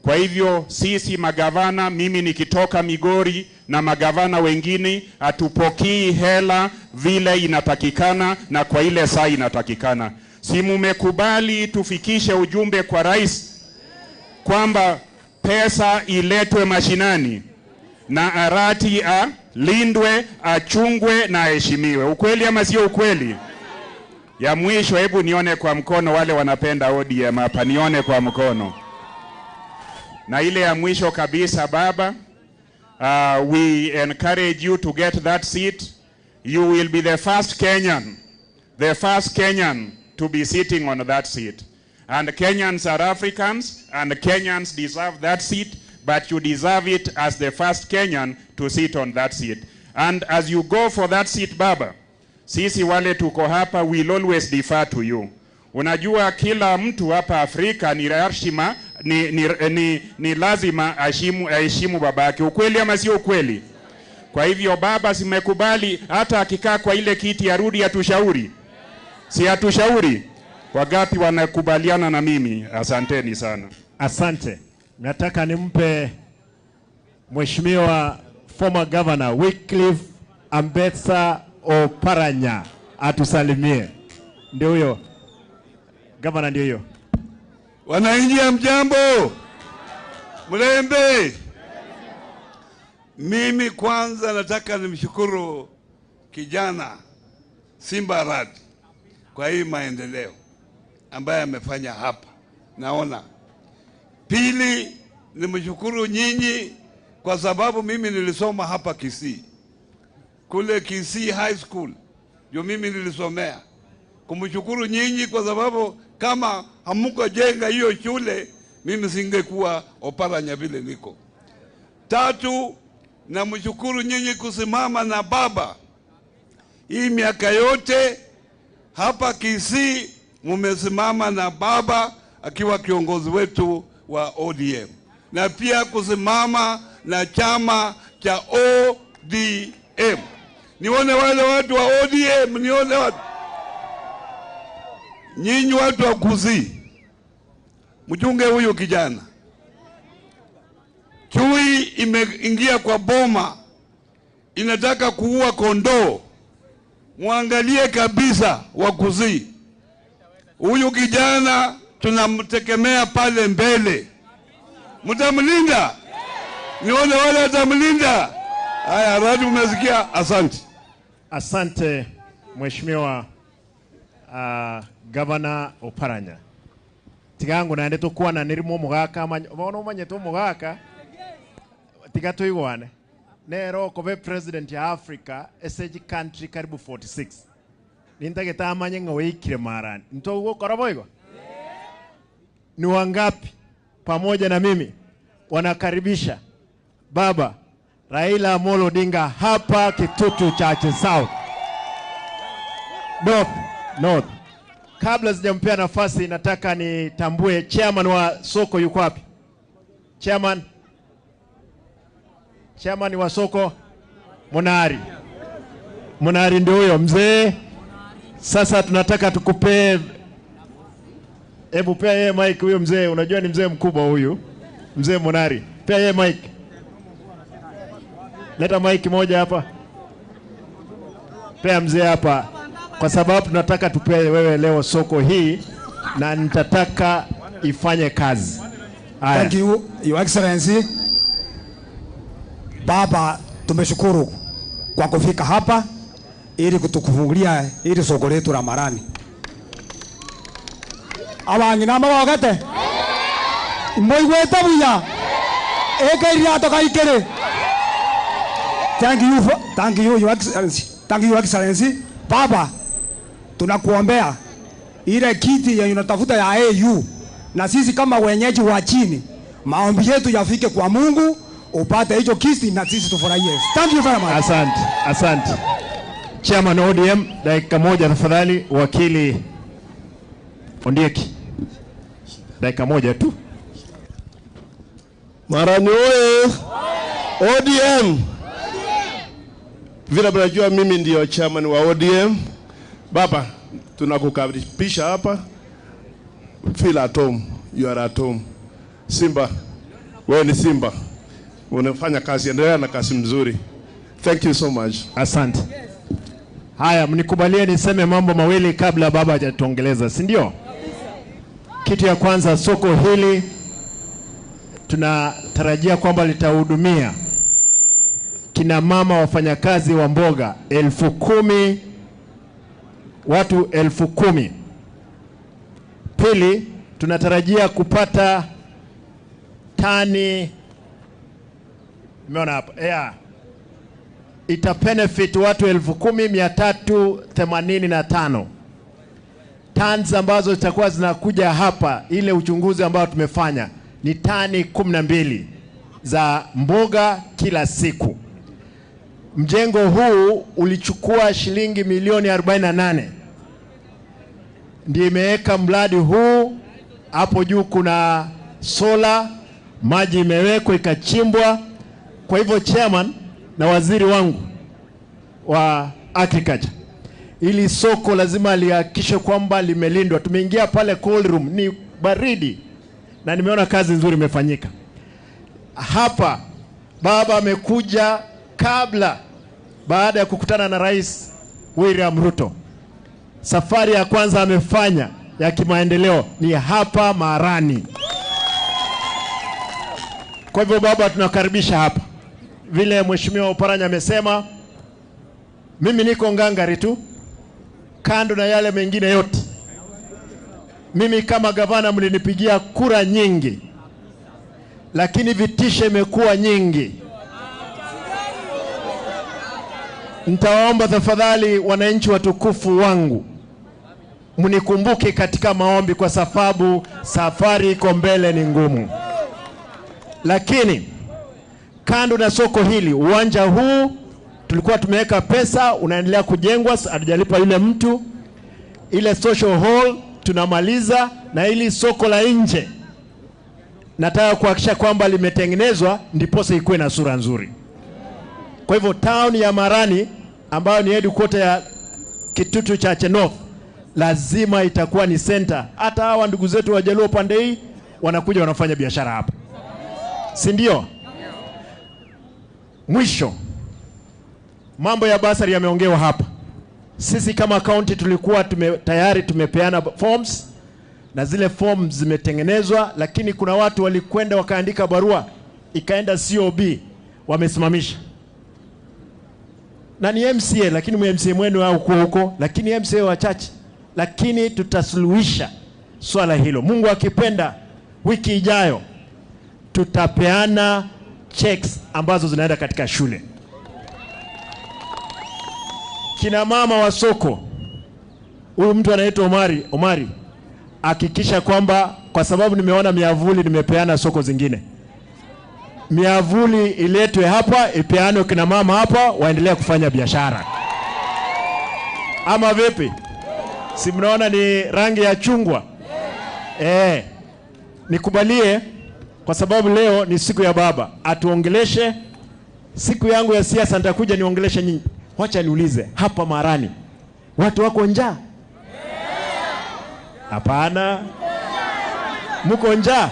Kwa hivyo sisi magavana, mimi nikitoka Migori na magavana wengine, hatupokii hela vile inatakikana na kwa ile saa inatakikana. Si mumekubali tufikishe ujumbe kwa rais kwamba pesa iletwe mashinani na Arati alindwe, achungwe na heshimiwe? Ukweli ama sio ukweli? Ya mwisho, hebu nione kwa mkono wale wanapenda ODM hapa, nione kwa mkono. Na ile ya mwisho kabisa baba, we encourage you to get that seat. You will be the first Kenyan to be sitting on that seat. And Kenyans are Africans, and Kenyans deserve that seat, but you deserve it as the first Kenyan to sit on that seat. And as you go for that seat baba, sisi wale tuko hapa will always defer to you. Unajua kila mtu hapa Afrika ni heshima, ni lazima aheshimu babake. Ukweli ama sio ukweli? Kwa hivyo baba, simekubali hata akikaa kwa ile kiti arudi atushauri. Si atushauri? Wagapi wanakubaliana na mimi? Asanteni sana. Asante. Nataka nimpe Mheshimiwa former Governor Wycliffe Ambetsa Oparanya atusalimie. Ndio huyo. Governor ndio huyo. Wananchi mjambo. Mlembe. Mimi kwanza nataka nimshukuru kijana Simba Arati kwa hii maendeleo ambaye amefanya hapa. Naona. Pili, nimshukuru nyinyi kwa sababu mimi nilisoma hapa Kisii. Kule Kisii High School ndio mimi nilisomea. kumshukuru nyinyi kwa sababu kama hamkujenga hiyo shule mimi singekuwa Oparanya vile niko. 3, namshukuru nyinyi kusimama na baba hii miaka yote hapa Kisii, mumesimama na baba akiwa kiongozi wetu wa ODM, na pia kusimama na chama cha ODM. Nione wale watu wa ODM, nione watu. Nyinyi watu wa Kisii, mchunge huyu kijana. Chui imeingia kwa boma, inataka kuua kondoo. Muangalie kabisa wa Kisii. Huyu kijana tunamtegemea pale mbele. Mtamlinda? Nione wale watamlinda. Haya, Arati umesikia? Asante. Asante Mheshimiwa Gavana Oparanya. Tigangu naende tukua na nirimo mugaka bono manye to mugaka tigato igwane nero kobe president ya Africa SG country karibu 46 nintage tamanye ngoikire marani ntogo koroboigo ni wangapi pamoja na mimi wanakaribisha baba Raila Amolo Odinga hapa Kitutu Chache South North. Kabla sijampea nafasi nataka nitambue chairman wa soko yuko wapi? Chairman wa soko Munari ndio huyo mzee. Sasa tunataka tukupe, hebu pea yeye mic huyo mzee, unajua ni mzee mkubwa huyu. Mzee Munari, pea yeye mic. Leta mic moja hapa. Pea mzee hapa. Kwa sababu tunataka tupee wewe leo soko hii na nitataka ifanye kazi. Thank you, Your Excellency. Baba, tumeshukuru kwa kufika hapa ili kutukufungulia ili soko letu la Marani. Abangi namba wakate. Mboigweta buya. Eka toka ikere. Thank you, Your Excellency. Thank you, Your Excellency. Baba, tunakuombea ile kiti ya unatafuta ya AU, na sisi kama wenyeji wa chini maombi yetu yafike kwa Mungu upate hicho kiti na sisi tufurahie. Thank you very much. Asante. Chairman ODM, dakika moja tafadhali. Wakili Ondieki, dakika moja tu. Marani oye! ODM! Vile mnajua mimi ndio chairman wa ODM. Baba, tunakukaribisha hapa. Feel at home. You are at home. Simba, wewe ni Simba. Unafanya kazi, endelea na kazi mzuri. Thank you so much. Asante. Haya, mnikubalie niseme mambo mawili kabla baba hajatuongeleza, si ndio? Kitu ya kwanza, soko hili tunatarajia kwamba litahudumia kina mama wafanyakazi wa mboga 10,000, watu 10,000. Pili, tunatarajia kupata tani, umeona hapa, ita benefit watu 10,385 tons ambazo zitakuwa zinakuja hapa. Ile uchunguzi ambao tumefanya ni tani 12 za mboga kila siku. Mjengo huu ulichukua shilingi milioni 48. Ndiyo imeweka mradi huu. Hapo juu kuna sola, maji imewekwa ikachimbwa. Kwa hivyo chairman na waziri wangu wa agriculture, ili soko lazima lihakikishe kwamba limelindwa. Tumeingia pale cold room, ni baridi na nimeona kazi nzuri imefanyika hapa. Baba amekuja baada ya kukutana na Rais William Ruto. Safari ya kwanza amefanya ya kimaendeleo ni hapa Marani. Kwa hivyo baba, tunakaribisha hapa. Vile Mheshimiwa Oparanya amesema, mimi niko ngangari tu, kando na yale mengine yote. Mimi kama gavana mlinipigia kura nyingi, lakini vitisho imekuwa nyingi. Nitawaomba tafadhali wananchi watukufu wangu, mnikumbuke katika maombi, kwa sababu safari iko mbele ni ngumu. Lakini kando na soko hili, uwanja huu tulikuwa tumeweka pesa, unaendelea kujengwa, hatujalipa yule mtu. Ile social hall tunamaliza, na ili soko la nje nataka kuhakikisha kwamba limetengenezwa ndiposa ikuwe na sura nzuri. Kwa hivyo town ya Marani ambayo ni headquarter ya Kitutu Chache North lazima itakuwa ni center. Hata hawa ndugu zetu wa Jaluo pande hii wanakuja wanafanya biashara hapa, si ndio? Mwisho, mambo ya basari yameongewa hapa. Sisi kama county tulikuwa tayari tumepeana forms na zile forms zimetengenezwa, lakini kuna watu walikwenda wakaandika barua ikaenda COB, wamesimamisha. Na ni MCA, lakini MCA mwenu au huko, lakini MCA wachache. Lakini tutasuluhisha swala hilo. Mungu akipenda, wiki ijayo tutapeana checks ambazo zinaenda katika shule. Kina mama wa soko, huyu mtu anaitwa Omari, hakikisha kwamba, kwa sababu nimeona miavuli nimepeana soko zingine, miavuli iletwe hapa, ipeane kina mama hapa waendelea kufanya biashara. Ama vipi? Si mnaona ni rangi ya chungwa? Nikubalie, kwa sababu leo ni siku ya baba, atuongeleshe. Siku yangu ya siasa nitakuja niongeleshe nyinyi. Wacha niulize, hapa Marani watu wako njaa? Hapana. Mko njaa?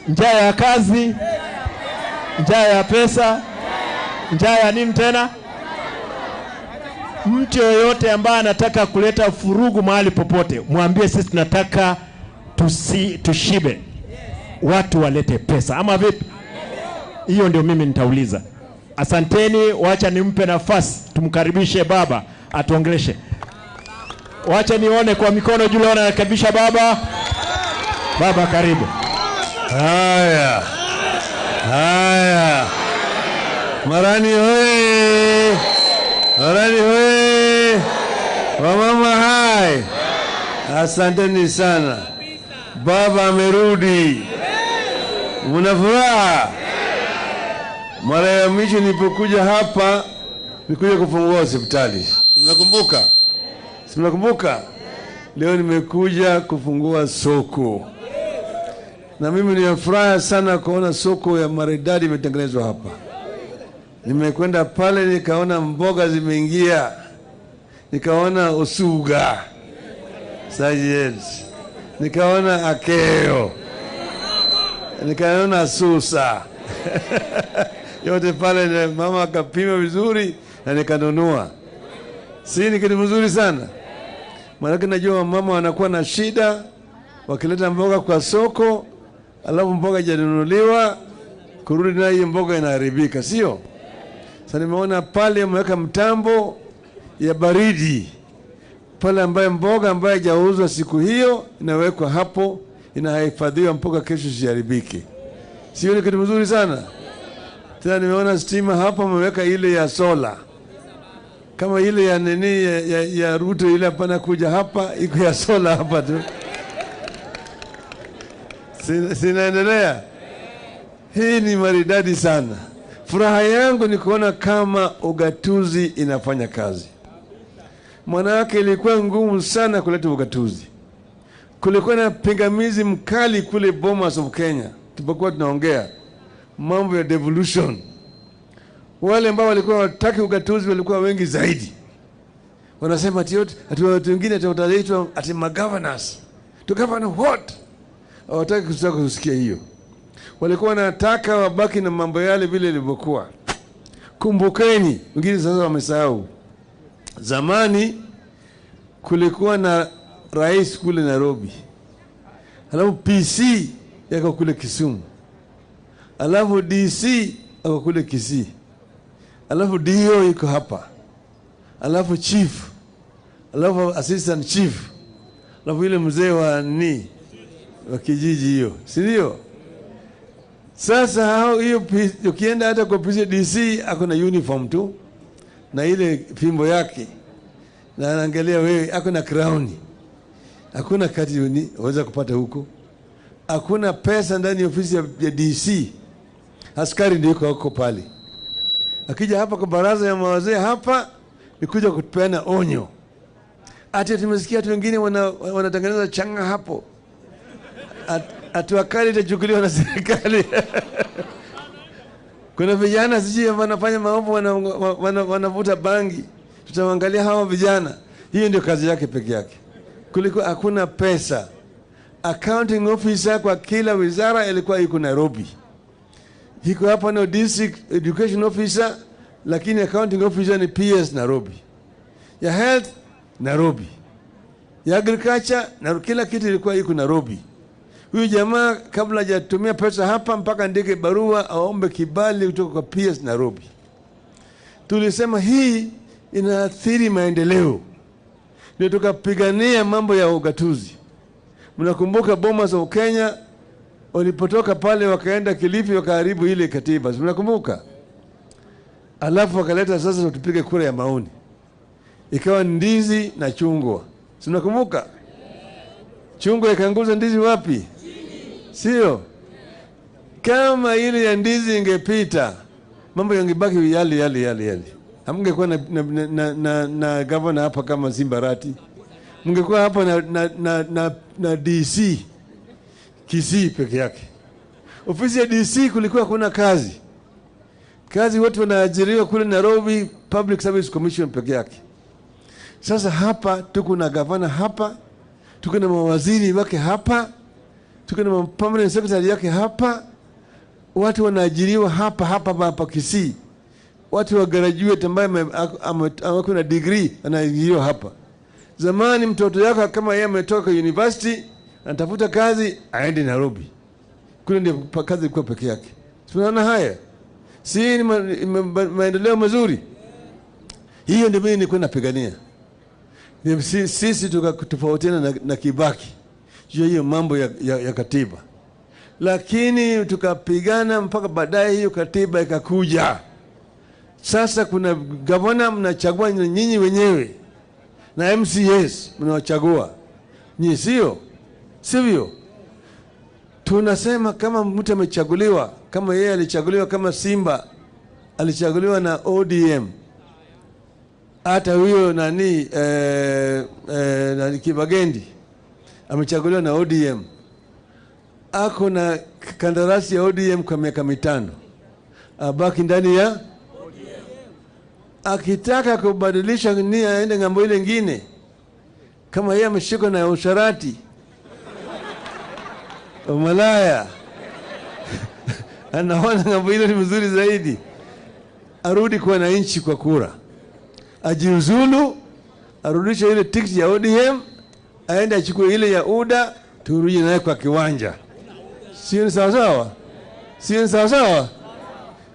Njaa ya kazi, njaa ya pesa, njaa ya nini tena? Mtu yoyote ambaye anataka kuleta furugu mahali popote, mwambie sisi tunataka tushibe, watu walete pesa. Ama vipi? Hiyo ndio mimi nitauliza. Asanteni, wacha nimpe nafasi, tumkaribishe baba atuongeleshe. Wacha nione kwa mikono juu leo nakaribisha baba. Baba karibu. Haya. Marani hoye. Marani hoye. Wamama hai. Asanteni sana. Baba amerudi. Mna furaha? Mara ya mwisho nilipokuja hapa nilikuja kufungua hospitali. Mnakumbuka? Leo nimekuja kufungua soko. Na mimi nimefurahi sana kuona soko ya maridadi imetengenezwa hapa. Nimekwenda pale nikaona mboga zimeingia. Nikaona osuga. Sayed. Nikaona akeo. Nikaona susa. Yote pale mama akapima vizuri na nikanunua. Si ni kitu mzuri sana. Maana najua mama wanakuwa na shida wakileta mboga kwa soko, alafu mboga haijanunuliwa, kurudi na hiyo mboga inaharibika, sio? Sasa nimeona pale wameweka mtambo ya baridi. Pale ambaye mboga ambaye haijauzwa siku hiyo inawekwa hapo, inahifadhiwa mpaka kesho isiharibike. Sio ni kitu mzuri sana? Tena nimeona stima hapa wameweka ile ya sola. Kama ile ya nini ya Ruto ile hapana kuja hapa, iko ya sola hapa tu. Sinaendelea. Hii ni maridadi sana. Furaha yangu ni kuona kama ugatuzi inafanya kazi. Mwanawake ilikuwa ngumu sana kuleta ugatuzi. Kulikuwa na pingamizi mkali kule Bomas of Kenya. Tulipokuwa tunaongea mambo ya devolution. Wale ambao walikuwa wataki ugatuzi walikuwa wengi zaidi. Wanasema ati watu wengine wataitwa ati governors. To govern what? Hawataki kusikia hiyo. Walikuwa wanataka wabaki na mambo yale vile ilivyokuwa. Kumbukeni, wengine sasa wamesahau. Zamani kulikuwa na rais kule Nairobi. Alafu PC yako kule Kisumu. Alafu DC yako kule Kisii. Alafu DO yuko hapa. Alafu chief. Alafu assistant chief. Alafu ile mzee wa kijiji hiyo. Si ndio? Sasa hao hiyo ukienda hata kwa PC DC ako na uniform tu na ile fimbo yake. na anaangalia wewe, ako na crown, hakuna kati unaweza kupata huko, hakuna pesa ndani ya ofisi ya DC, askari ndio yuko pale. Akija hapa kwa baraza ya mawazee hapa nikuja kutupeana onyo. Ati tumesikia watu wengine wanatengeneza changa hapo. Atuakali itachukuliwa na serikali. Kuna vijana siji wanafanya maovu, wanavuta bangi. Tutaangalia hawa vijana. Hiyo ndio kazi yake peke yake. Kuliko hakuna pesa. Accounting officer kwa kila wizara ilikuwa yuko Nairobi. Hiko hapa no district education officer, lakini accounting officer ni PS Nairobi. Ya health Nairobi. Ya agriculture na kila kitu ilikuwa yuko Nairobi. Huyu jamaa kabla hajatumia pesa hapa mpaka andike barua aombe kibali kutoka kwa PS Nairobi. Tulisema hii inaathiri maendeleo. Ndio tukapigania mambo ya ugatuzi. Mnakumbuka Bomas of Kenya walipotoka pale wakaenda Kilifi wakaharibu ile katiba. Mnakumbuka? Alafu wakaleta sasa tupige kura ya maoni. Ikawa ndizi na chungwa. Mnakumbuka? Chungwa ikaanguza ndizi wapi? Sio? Kama ile ya ndizi ingepita, mambo yangebaki yale. Hamngekuwa na governor hapa kama Arati. Mngekuwa hapa na DC Kisii peke yake. Ofisi ya DC kulikuwa kuna kazi. Watu wanaajiriwa kule Nairobi Public Service Commission peke yake. Sasa hapa tuko na gavana hapa, tuko na mawaziri wake hapa, tuko na permanent secretary yake hapa. Watu wanaajiriwa hapa Kisii. Watu wa graduate ambaye wako na degree anaajiriwa hapa. Zamani mtoto yako kama yeye ametoka university anatafuta kazi aende Nairobi. Kule ndio kazi ilikuwa peke yake. Tunaona haya. Si ni maendeleo mazuri. Hiyo ndio mimi nilikuwa napigania. Sisi tukatofautiana na Kibaki juu hiyo mambo ya katiba, lakini tukapigana mpaka baadaye hiyo katiba ikakuja. Sasa kuna gavana mnachagua nyinyi wenyewe na MCS mnawachagua nyinyi, sivyo? Tunasema kama mtu amechaguliwa, kama yeye alichaguliwa, kama Simba alichaguliwa na ODM, hata huyo nani Kibagendi amechaguliwa na ODM, ako na kandarasi ya ODM kwa miaka 5, abaki ndani ya ODM. Akitaka kubadilisha nia aende ngambo ile nyingine, kama yeye ameshikwa na usharati umalaya anaona ngambo ile ni mzuri zaidi, arudi kwa wananchi kwa kura, ajiuzulu, arudishe ile tikiti ya ODM, aende achukue ile ya UDA, turudi naye kwa kiwanja. Sio sawa sawa?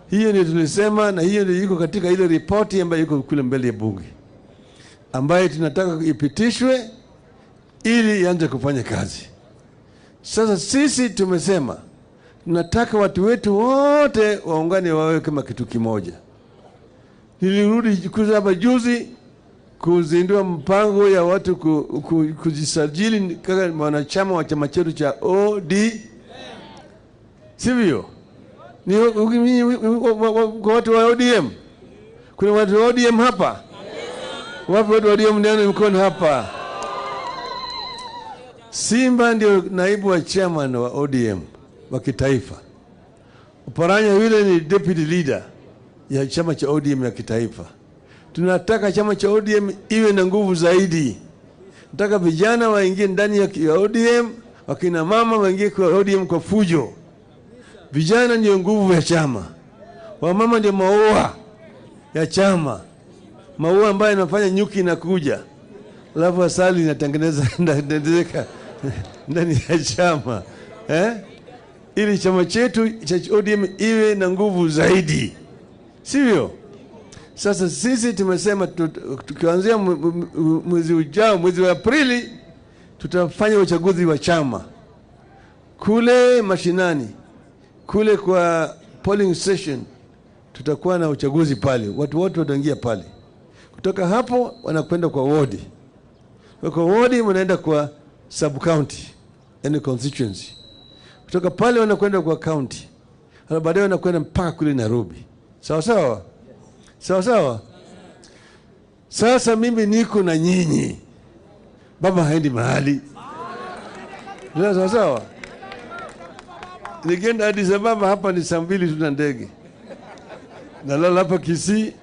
Hiyo ndio tulisema, na hiyo ndio iko katika ile ripoti ambayo iko kule mbele ya bunge, ambayo tunataka ipitishwe ili ianze kufanya kazi. Sasa sisi tumesema tunataka watu wetu wote waungane wawe kama kitu kimoja. Nilirudi hapa juzi kuzindua mpango ya watu kujisajili kama wanachama wa chama chetu cha OD. Sivyo? Ni kwa watu wa ODM. Kuna watu wa ODM hapa? Wapi watu wa ODM ndio mkono hapa? Simba ndio naibu wa chairman wa ODM wa kitaifa. Uparanya yule ni deputy leader ya chama cha ODM ya kitaifa. Tunataka chama cha ODM iwe na nguvu zaidi. Nataka vijana waingie ndani ya ODM, wakina mama waingie kwa ODM kwa fujo. Vijana ndio nguvu ya chama. Wamama ndio maua ya chama. Maua ambayo inafanya nyuki inakuja. Alafu asali inatengeneza ndani ya chama. Ili chama chetu cha ODM iwe na nguvu zaidi. Sivyo? Sasa sisi tumesema tukianzia mwezi ujao, mwezi wa Aprili, tutafanya uchaguzi wa chama. Kule mashinani, kule kwa polling station, tutakuwa na uchaguzi pale. Watu wote wataingia pale. Kutoka hapo wanakwenda kwa ward. Kwa ward wanaenda kwa sub county, yani constituency. Kutoka pale wanakwenda kwa county. Baadaye wanakwenda mpaka kule Nairobi. Sawa sawa? Sawa sawa? Sasa mimi niko na nyinyi. Baba haendi mahali. Sawa sawa? Nikienda Addis Ababa hapa ni saa 2 tu na ndege. Nalala hapa Kisii,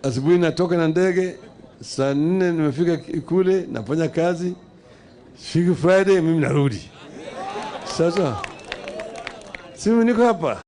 asubuhi natoka na ndege, saa 4 nimefika kule, nafanya kazi. Siku Friday mimi narudi. Sasa mimi niko hapa.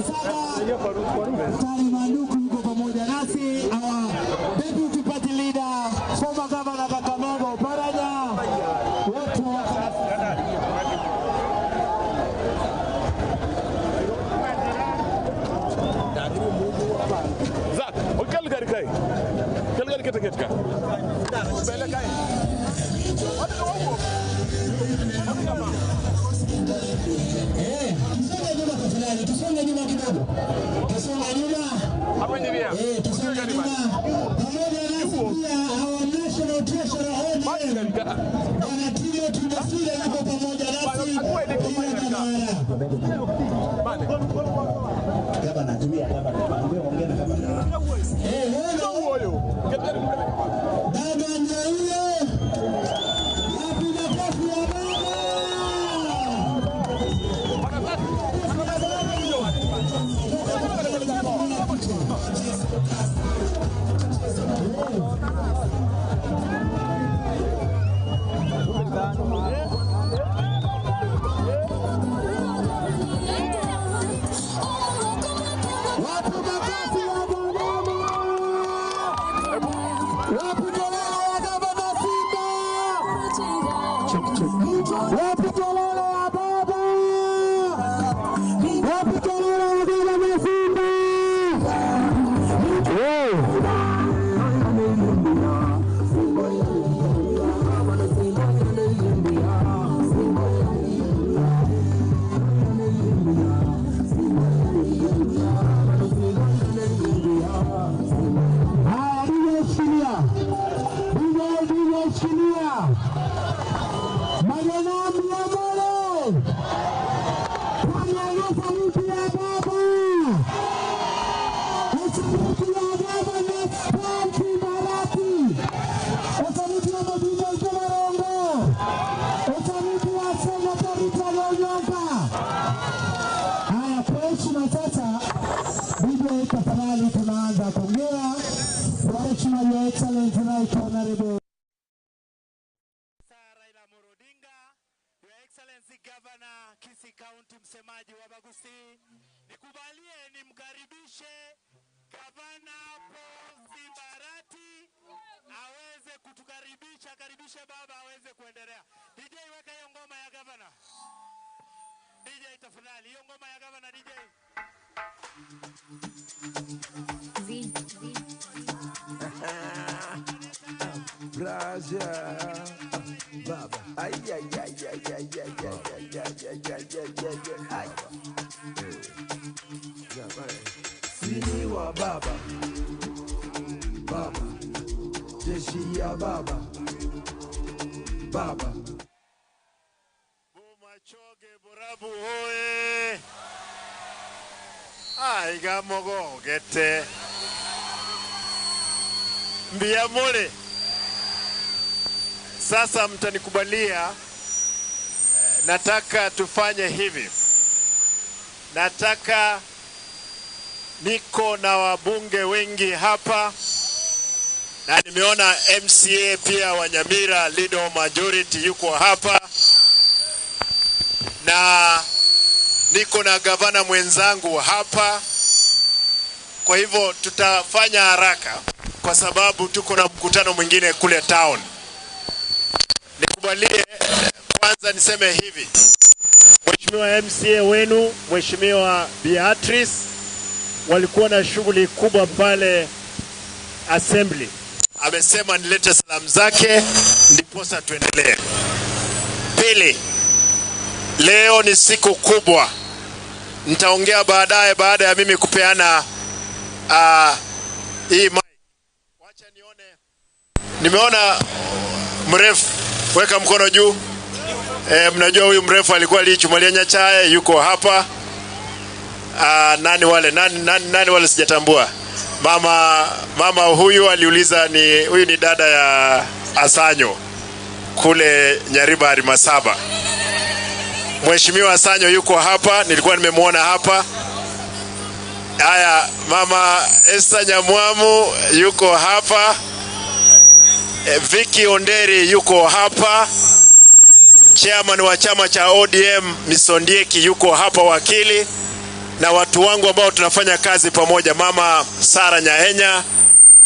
Daktari Manduku yuko pamoja nasi, our deputy party leader, former governor Kakamega Oparanya, wote tusonge nyuma kidogo. Tusonge nyuma. Pamoja nasi pia our national treasurer wanatimu tumefile yuko pamoja nasi. Gavana tumia gavana. Ongea na gavana. Baba ndio huyo. Wapi makofi ya baba? Tunaanza kuongea. Your Excellency Right Honorable Raila Odinga, Your Excellency Governor Kisii County, msemaji wa Bagusi, nikubalie nimkaribishe Gavana Arati aweze kutukaribisha, karibishe baba aweze kuendelea. DJ weka hiyo ngoma ya Gavana. DJ tafadhali, hiyo ngoma ya Gavana DJ. Braja baba ay ay ay ay ay ay sini wa baba baba jeshi ya baba baba Bumachoge Borabu hoye ai gamogo gete mbia mole. Sasa mtanikubalia, nataka tufanye hivi. Nataka niko na wabunge wengi hapa na nimeona MCA pia wa Nyamira leader majority yuko hapa, na niko na gavana mwenzangu hapa. Kwa hivyo tutafanya haraka kwa sababu tuko na mkutano mwingine kule town. Nikubalie kwanza niseme hivi. Mheshimiwa MCA wenu, Mheshimiwa Beatrice, walikuwa na shughuli kubwa pale assembly. Amesema nilete salamu zake ndiposa tuendelee. Pili, leo ni siku kubwa. Nitaongea baadaye baada ya mimi kupeana hii mic. Wacha nione. Nimeona mrefu, weka mkono juu. Mnajua huyu mrefu alikuwa alichumalia Nyachae, yuko hapa. Nani wale sijatambua. Mama huyu aliuliza huyu ni dada ya Asanyo kule Nyaribari Masaba. Mheshimiwa Asanyo yuko hapa, nilikuwa nimemuona hapa. Haya, mama Esther Nyamwamu yuko hapa. Vicky Onderi yuko hapa. Chairman wa chama cha ODM Misondieki yuko hapa, wakili. na watu wangu ambao tunafanya kazi pamoja, Mama Sara Nyahenya,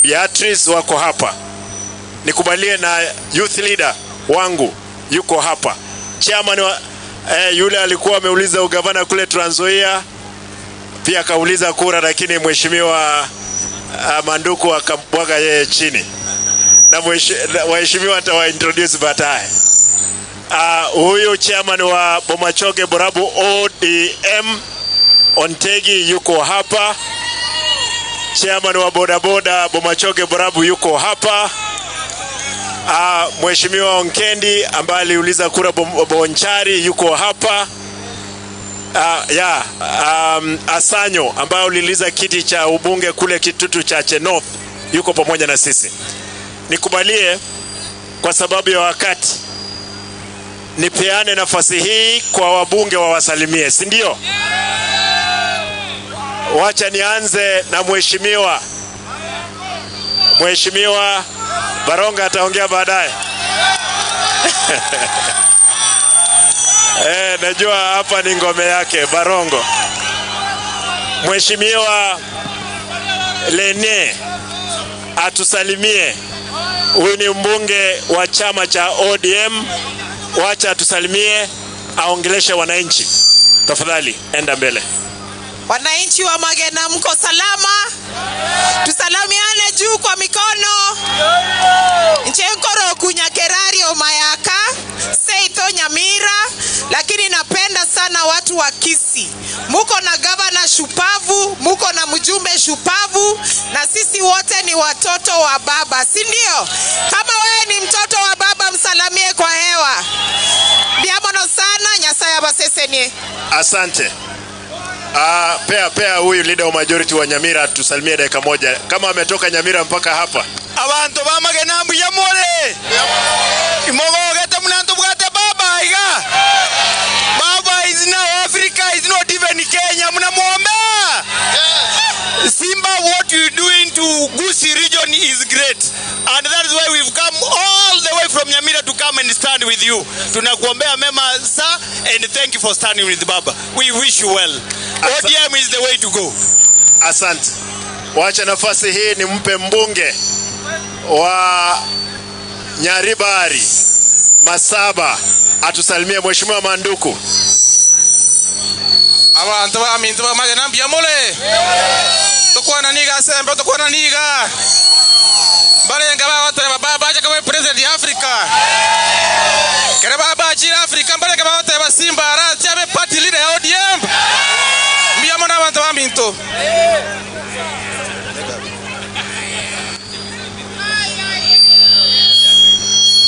Beatrice wako hapa. Nikubalie na youth leader wangu yuko hapa. Chairman wa, yule alikuwa ameuliza ugavana kule Trans Nzoia, pia akauliza kura, lakini mheshimiwa Manduku akambwaga yeye chini. Na waheshimiwa nitawaintroduce baadaye. Huyu chairman wa Bomachoge Borabu ODM Ontegi yuko hapa. Chairman wa bodaboda Bomachoge Borabu yuko hapa. Mheshimiwa Onkendi ambaye aliuliza kura Bonchari yuko hapa. Asanyo ambaye uliuliza kiti cha ubunge kule Kitutu cha North yuko pamoja na sisi. Nikubalie kwa sababu ya wakati nipeane nafasi hii kwa wabunge wawasalimie, si ndio? Wacha nianze na Mheshimiwa Baronga ataongea baadaye. Najua hapa ni ngome yake Barongo. Mheshimiwa Lene atusalimie. Huyu ni mbunge wa chama cha ODM. Wacha atusalimie, aongeleshe wananchi. Tafadhali enda mbele. Wananchi wa Magena, mko salama? Tusalamiane juu kwa mikono. Nchenkoro kunyakerari omayaka Seito Nyamira. Lakini napenda sana watu wa Kisii. Muko na gavana shupavu, muko na mjumbe shupavu, na sisi wote ni watoto wa baba, si ndio? Kama wewe ni mtoto wa baba, msalamie kwa hewa. Biamono sana, Nyasaya baseseni. Asante. Pea huyu leader wa majority wa Nyamira tusalimie dakika moja. Kama ametoka Nyamira mpaka hapa. Abantu ba Magena mbuyamole. Imogogete mnanto bwate baba iga. Baba is now Africa, is not even Kenya. Mnamuombea. Simba, what you doing to Kisii region is great. And that is why we've come all the way from Nyamira to come and stand with you. Tunakuombea mema sir, and thank you for standing with Baba. We wish you well. ODM is the way to go. Asante. Wacha nafasi hii nimpe mbunge wa Nyaribari Masaba atusalimie, Mheshimiwa Manduku. Abantu ba Minto ba Magena mbiyamole. Tokwa na niga sembe, tokwa na niga. Balenga ba watu ba baba aje kama president ya Africa. Kare baba ajira Africa, balenga ba watu ba Simba Arati ame party leader ya ODM. Mbiyamona abantu ba Minto.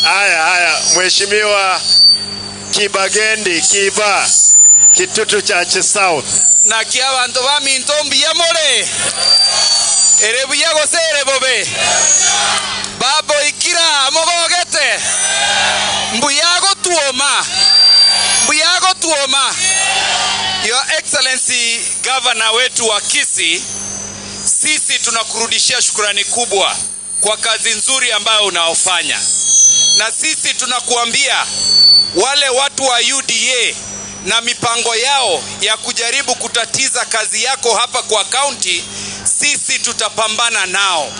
Haya, Mheshimiwa Kibagendi Kiba Kitutu cha South. Na kia abantu ba Minto mbiyamole. Erebuya gosere bobe. Babo ikira mogogete. Mbuyago tuoma. Your Excellency Governor wetu wa Kisii, sisi tunakurudishia shukrani kubwa kwa kazi nzuri ambayo unaofanya. Na sisi tunakuambia wale watu wa UDA na mipango yao ya kujaribu kutatiza kazi yako hapa kwa county, sisi tutapambana nao.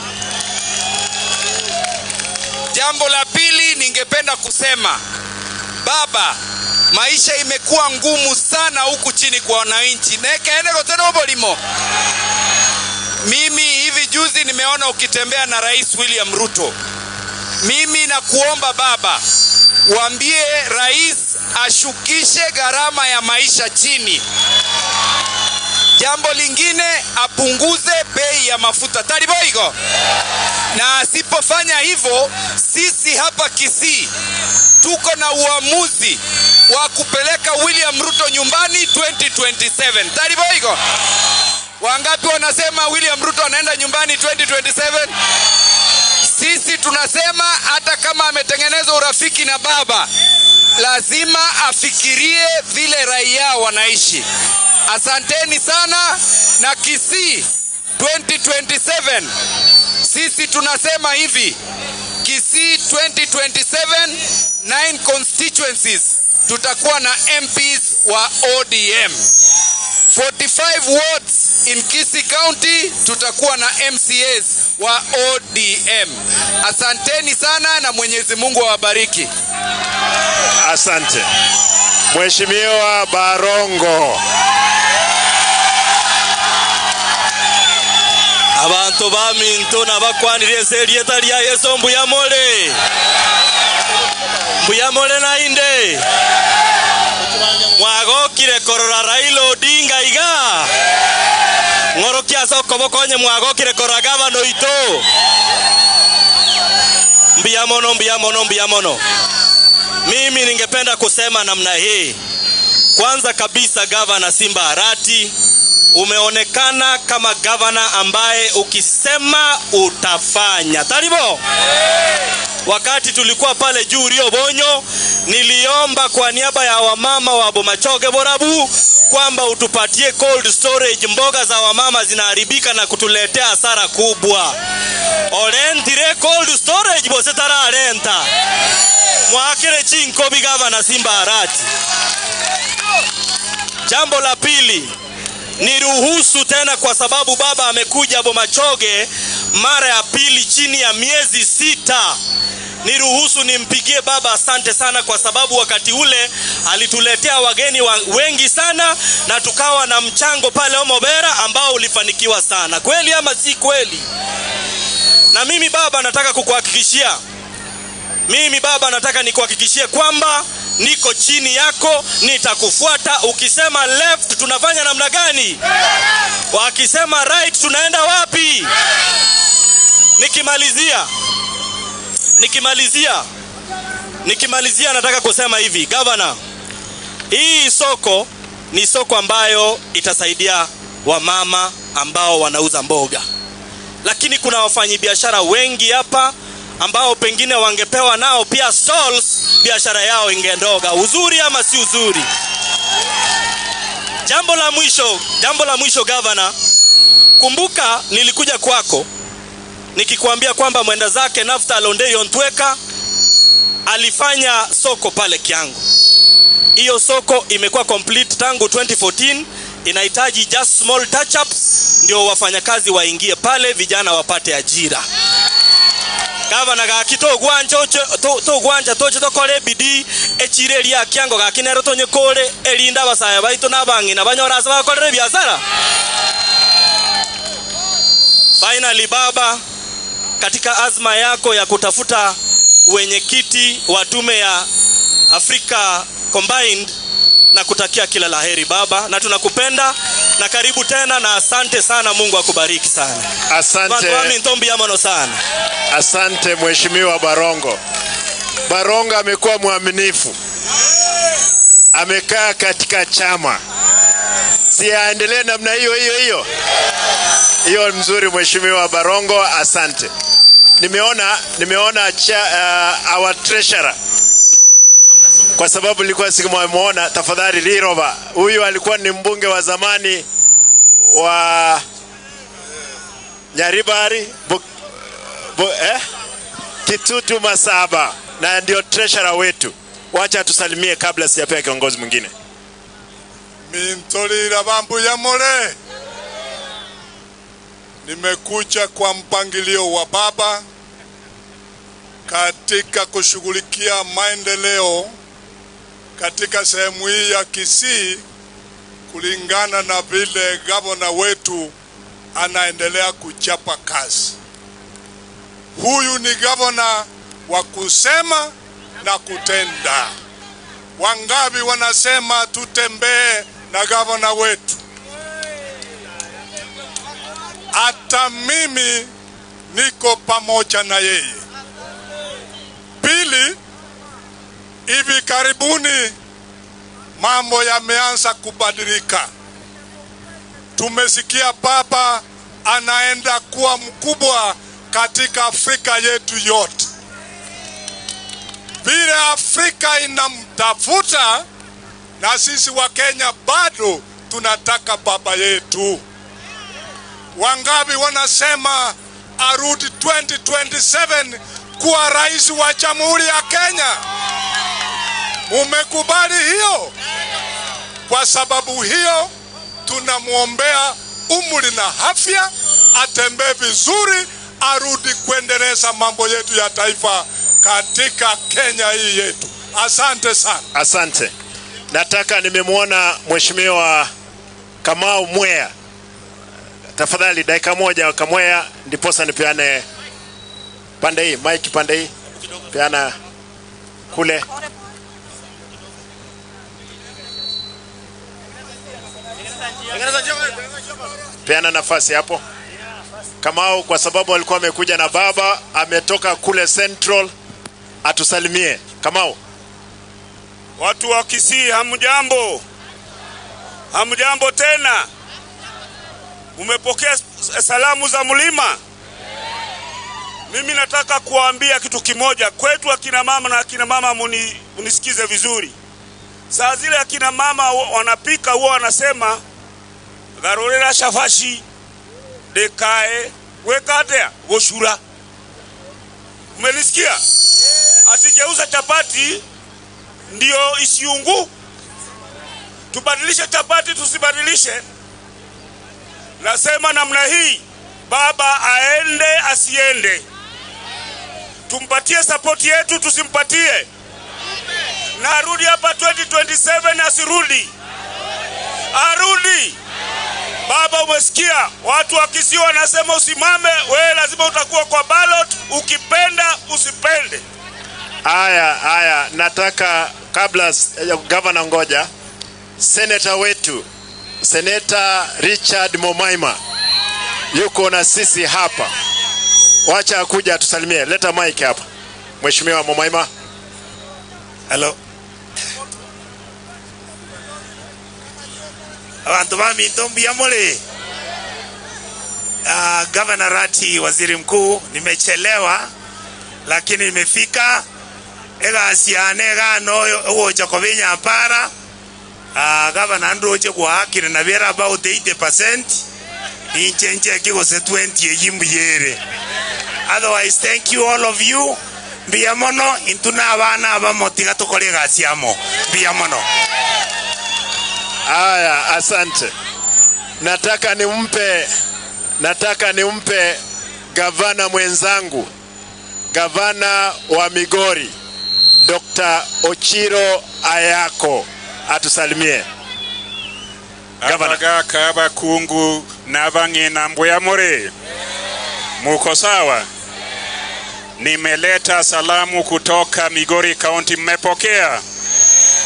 Jambo la pili ningependa kusema, baba, maisha imekuwa ngumu sana huku chini kwa wananchi. Mimi hivi juzi nimeona ukitembea na Rais William Ruto. Mimi nakuomba baba, waambie rais ashukishe gharama ya maisha chini. Jambo lingine, apunguze bei ya mafuta. Tariboigo. Na asipofanya hivyo, sisi hapa Kisii tuko na uamuzi wa kupeleka William Ruto nyumbani 2027. Tariboigo. Wangapi wanasema William Ruto anaenda nyumbani 2027? Sisi tunasema hata kama ametengeneza urafiki na baba, lazima afikirie vile raia wanaishi. Asanteni sana. Na Kisii 2027, sisi tunasema hivi, Kisii 2027, 9 constituencies tutakuwa na MPs wa ODM. 45 wards in Kisii County, tutakuwa na MCAs wa ODM. Asanteni sana na Mwenyezi Mungu awabariki. Asante. Mheshimiwa Barongo. Abantu baminto nabakwanire serieta lya Yesu mbuyamole. Mbuyamole na inde. Mwagokire korora Raila Odinga iga. Ngorokia soko bokonye mwagokire korora gavana ito. Mbiyamono. Mimi ningependa kusema namna hii. Kwanza kabisa gavana Simba Arati, umeonekana kama gavana ambaye ukisema utafanya. Taribo. Wakati tulikuwa pale juu Rio Bonyo, niliomba kwa niaba ya wamama wa Bomachoge Borabu kwamba utupatie cold storage. Mboga za wamama zinaharibika na kutuletea hasara kubwa. Orentire cold storage bosetara arenta. Mwakire chinko bigava na Simba Arati. Jambo la pili, niruhusu tena kwa sababu baba amekuja Bomachoge mara ya pili chini ya miezi 6. Niruhusu nimpigie baba asante sana kwa sababu wakati ule alituletea wageni wengi sana na tukawa na mchango pale Omobera ambao ulifanikiwa sana. Kweli ama si kweli? Na mimi baba nataka kukuhakikishia. Nikuhakikishie kwamba niko chini yako, nitakufuata. Ukisema left tunafanya namna gani? Wakisema right tunaenda wapi? Nikimalizia nataka kusema hivi, governor, hii soko ni soko ambayo itasaidia wamama ambao wanauza mboga. Lakini kuna wafanyabiashara wengi hapa ambao pengine wangepewa nao pia stalls, biashara yao ingendoga. Uzuri ama si uzuri? Jambo la mwisho governor, kumbuka nilikuja kwako nikikwambia kwamba mwenda zake Nafta Londeyo Ntweka alifanya soko pale Kiangu. Hiyo soko imekuwa complete tangu 2014, inahitaji just small touch ups ndio wafanyakazi waingie pale, vijana wapate ajira. Gavana gakito gwanja toche tokore bidii echireri ya Kiango gakinero tonye kore elinda basaya baitu nabangi na banyora asa bakorere biashara. Finally baba, katika azma yako ya kutafuta wenyekiti wa tume ya Africa Combined, na kutakia kila laheri baba, na tunakupenda na karibu tena na asante sana. Mungu akubariki sana. Asante Mheshimiwa Barongo. Barongo amekuwa mwaminifu. Amekaa katika chama. Si aendelee namna hiyo. Hiyo mzuri Mheshimiwa Barongo, asante. Nimeona our treasurer. Kwa sababu nilikuwa sikumwona, tafadhali Liroba. Huyu alikuwa ni mbunge wa zamani wa Nyaribari Kitutu Masaba na ndio treasurer wetu. Wacha tusalimie kabla sijapea kiongozi mwingine. Mintolira bambu ya mole. Nimekuja kwa mpangilio wa baba katika kushughulikia maendeleo katika sehemu hii ya Kisii, kulingana na vile gavana wetu anaendelea kuchapa kazi. Huyu ni gavana wa kusema na kutenda. Wangapi wanasema tutembee na gavana wetu? Hata mimi niko pamoja na yeye. Pili, hivi karibuni mambo yameanza kubadilika. Tumesikia baba anaenda kuwa mkubwa katika Afrika yetu yote. Vile Afrika inamtafuta, na sisi wa Kenya bado tunataka baba yetu. Wangapi wanasema arudi 2027 kuwa rais wa Jamhuri ya Kenya? Umekubali hiyo? Kwa sababu hiyo tunamwombea umri na afya, atembee vizuri, arudi kuendeleza mambo yetu ya taifa katika Kenya hii yetu. Asante sana. Asante. Nataka nimemwona Mheshimiwa Kamau Mwea. Tafadhali dakika moja Kamwea, ndiposa nipeane pande hii, mic pande hii. Peana kule. Peana nafasi hapo. Kamau, kwa sababu alikuwa amekuja na baba, ametoka kule Central, atusalimie. Kamau. Watu wa Kisii, hamjambo? Hamjambo tena? Umepokea salamu za mlima? Mimi nataka kuambia kitu kimoja. Kwetu akina mama na akina mama munisikize vizuri. Saa zile akina mama wanapika huwa wanasema garorera shafashi dekae wekatea woshura. Umenisikia? Atigeuza chapati ndio isiungu. Tubadilishe chapati, tusibadilishe. Nasema namna hii, baba aende asiende, tumpatie support yetu, tusimpatie. Na arudi hapa 2027, asirudi. Arudi. Baba, umesikia? Watu wa Kisii wanasema usimame, wewe lazima utakuwa kwa ballot, ukipenda usipende. Aya, nataka kabla governor ngoja, senator wetu, Senator Richard Momaima yuko na sisi hapa. Wacha kuja atusalimie. Leta mic hapa. Mheshimiwa Momaima. Hello. Abantu bami ndombi ya mole. Governor Arati, waziri mkuu, nimechelewa lakini nimefika. Ega siane gano oja kobinya para. Governor Androje kwa haki na vera about 80%. Inche kiko se 20 yimbu yere. Otherwise, thank you all of you. Biamono intuna abana abamotiga tukole gasiamo. Biamono. Aya, asante. Nataka nimpe gavana mwenzangu, gavana wa Migori, Dr. Ochiro Ayako, atusalimie. Gavana kaba kungu nabangina mbwe more. Muko sawa? Nimeleta salamu kutoka Migori County, mmepokea?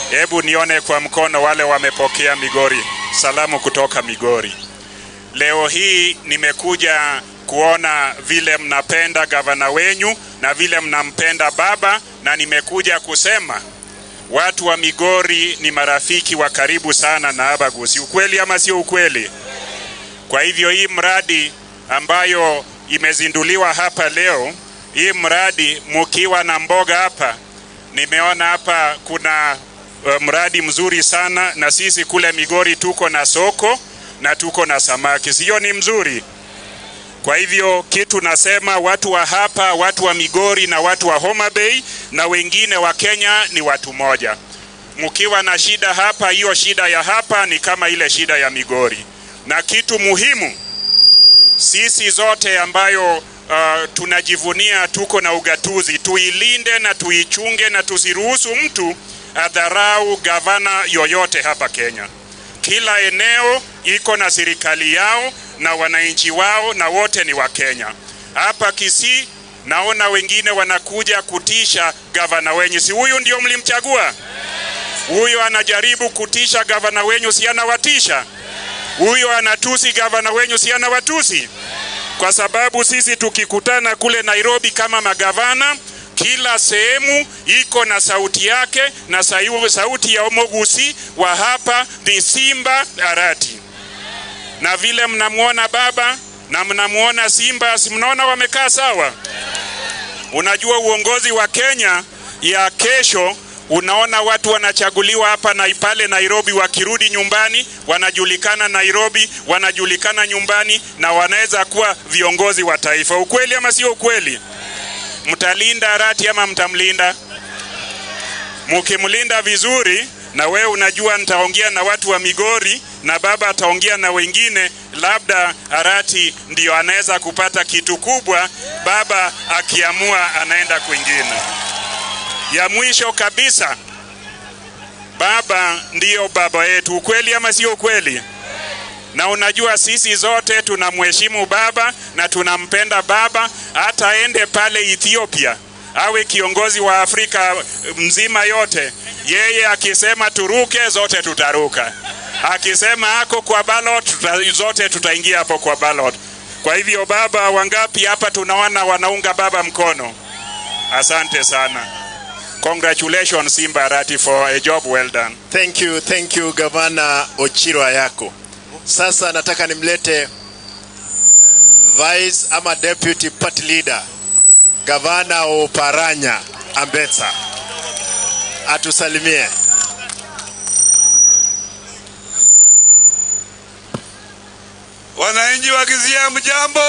Hebu nione kwa mkono wale wamepokea Migori. Salamu kutoka Migori. Leo hii nimekuja kuona vile mnapenda gavana wenyu na vile mnampenda baba, na nimekuja kusema watu wa Migori ni marafiki wa karibu sana na Abagusi. Ukweli ama sio ukweli? Kwa hivyo hii mradi ambayo imezinduliwa hapa leo, hii mradi mukiwa na mboga hapa, nimeona hapa kuna mradi mzuri sana, na sisi kule Migori tuko na soko na tuko na samaki. Sio ni mzuri? Kwa hivyo kitu nasema, watu wa hapa, watu wa Migori na watu wa Homa Bay na wengine wa Kenya ni watu moja. Mkiwa na shida hapa, hiyo shida ya hapa ni kama ile shida ya Migori. Na kitu muhimu, sisi zote ambayo tunajivunia tuko na ugatuzi, tuilinde na tuichunge na tusiruhusu mtu adharau gavana yoyote hapa Kenya. Kila eneo iko na serikali yao na wananchi wao, na wote ni wa Kenya. Hapa Kisii naona wengine wanakuja kutisha gavana wenyu. Si huyu ndio mlimchagua? Huyu anajaribu kutisha gavana wenyu, si anawatisha? Huyu anatusi gavana wenyu, si anawatusi? Kwa sababu sisi tukikutana kule Nairobi kama magavana, kila sehemu iko na sauti yake, na sauti ya Omogusi wa hapa ni Simba Arati. Na vile mnamuona baba na mnamuona Simba, si mnaona wamekaa sawa? Unajua uongozi wa Kenya ya kesho, unaona watu wanachaguliwa hapa na pale Nairobi, wakirudi nyumbani wanajulikana Nairobi, wanajulikana nyumbani, na wanaweza kuwa viongozi wa taifa. Ukweli ama sio ukweli? Mtalinda Arati ama mtamlinda? Mkimlinda vizuri, na wewe unajua nitaongea na watu wa Migori na baba ataongea na wengine, labda Arati ndio anaweza kupata kitu kubwa, baba akiamua anaenda kwingine. Ya mwisho kabisa, baba ndio baba yetu, ukweli ama sio ukweli? Na unajua sisi zote tunamheshimu baba na tunampenda baba, hata aende pale Ethiopia awe kiongozi wa Afrika mzima yote, yeye akisema turuke zote tutaruka, akisema ako kwa ballot zote tutaingia hapo kwa ballot. Kwa hivyo baba, wangapi hapa tunaona wanaunga baba mkono? Asante sana. Congratulations Simba Arati for a job well done. Thank you Gavana Ochiro Ayako. Sasa nataka nimlete Vice ama Deputy Party Leader Gavana Oparanya Ambetsa atusalimie. Wananchi wa Kisii, mjambo?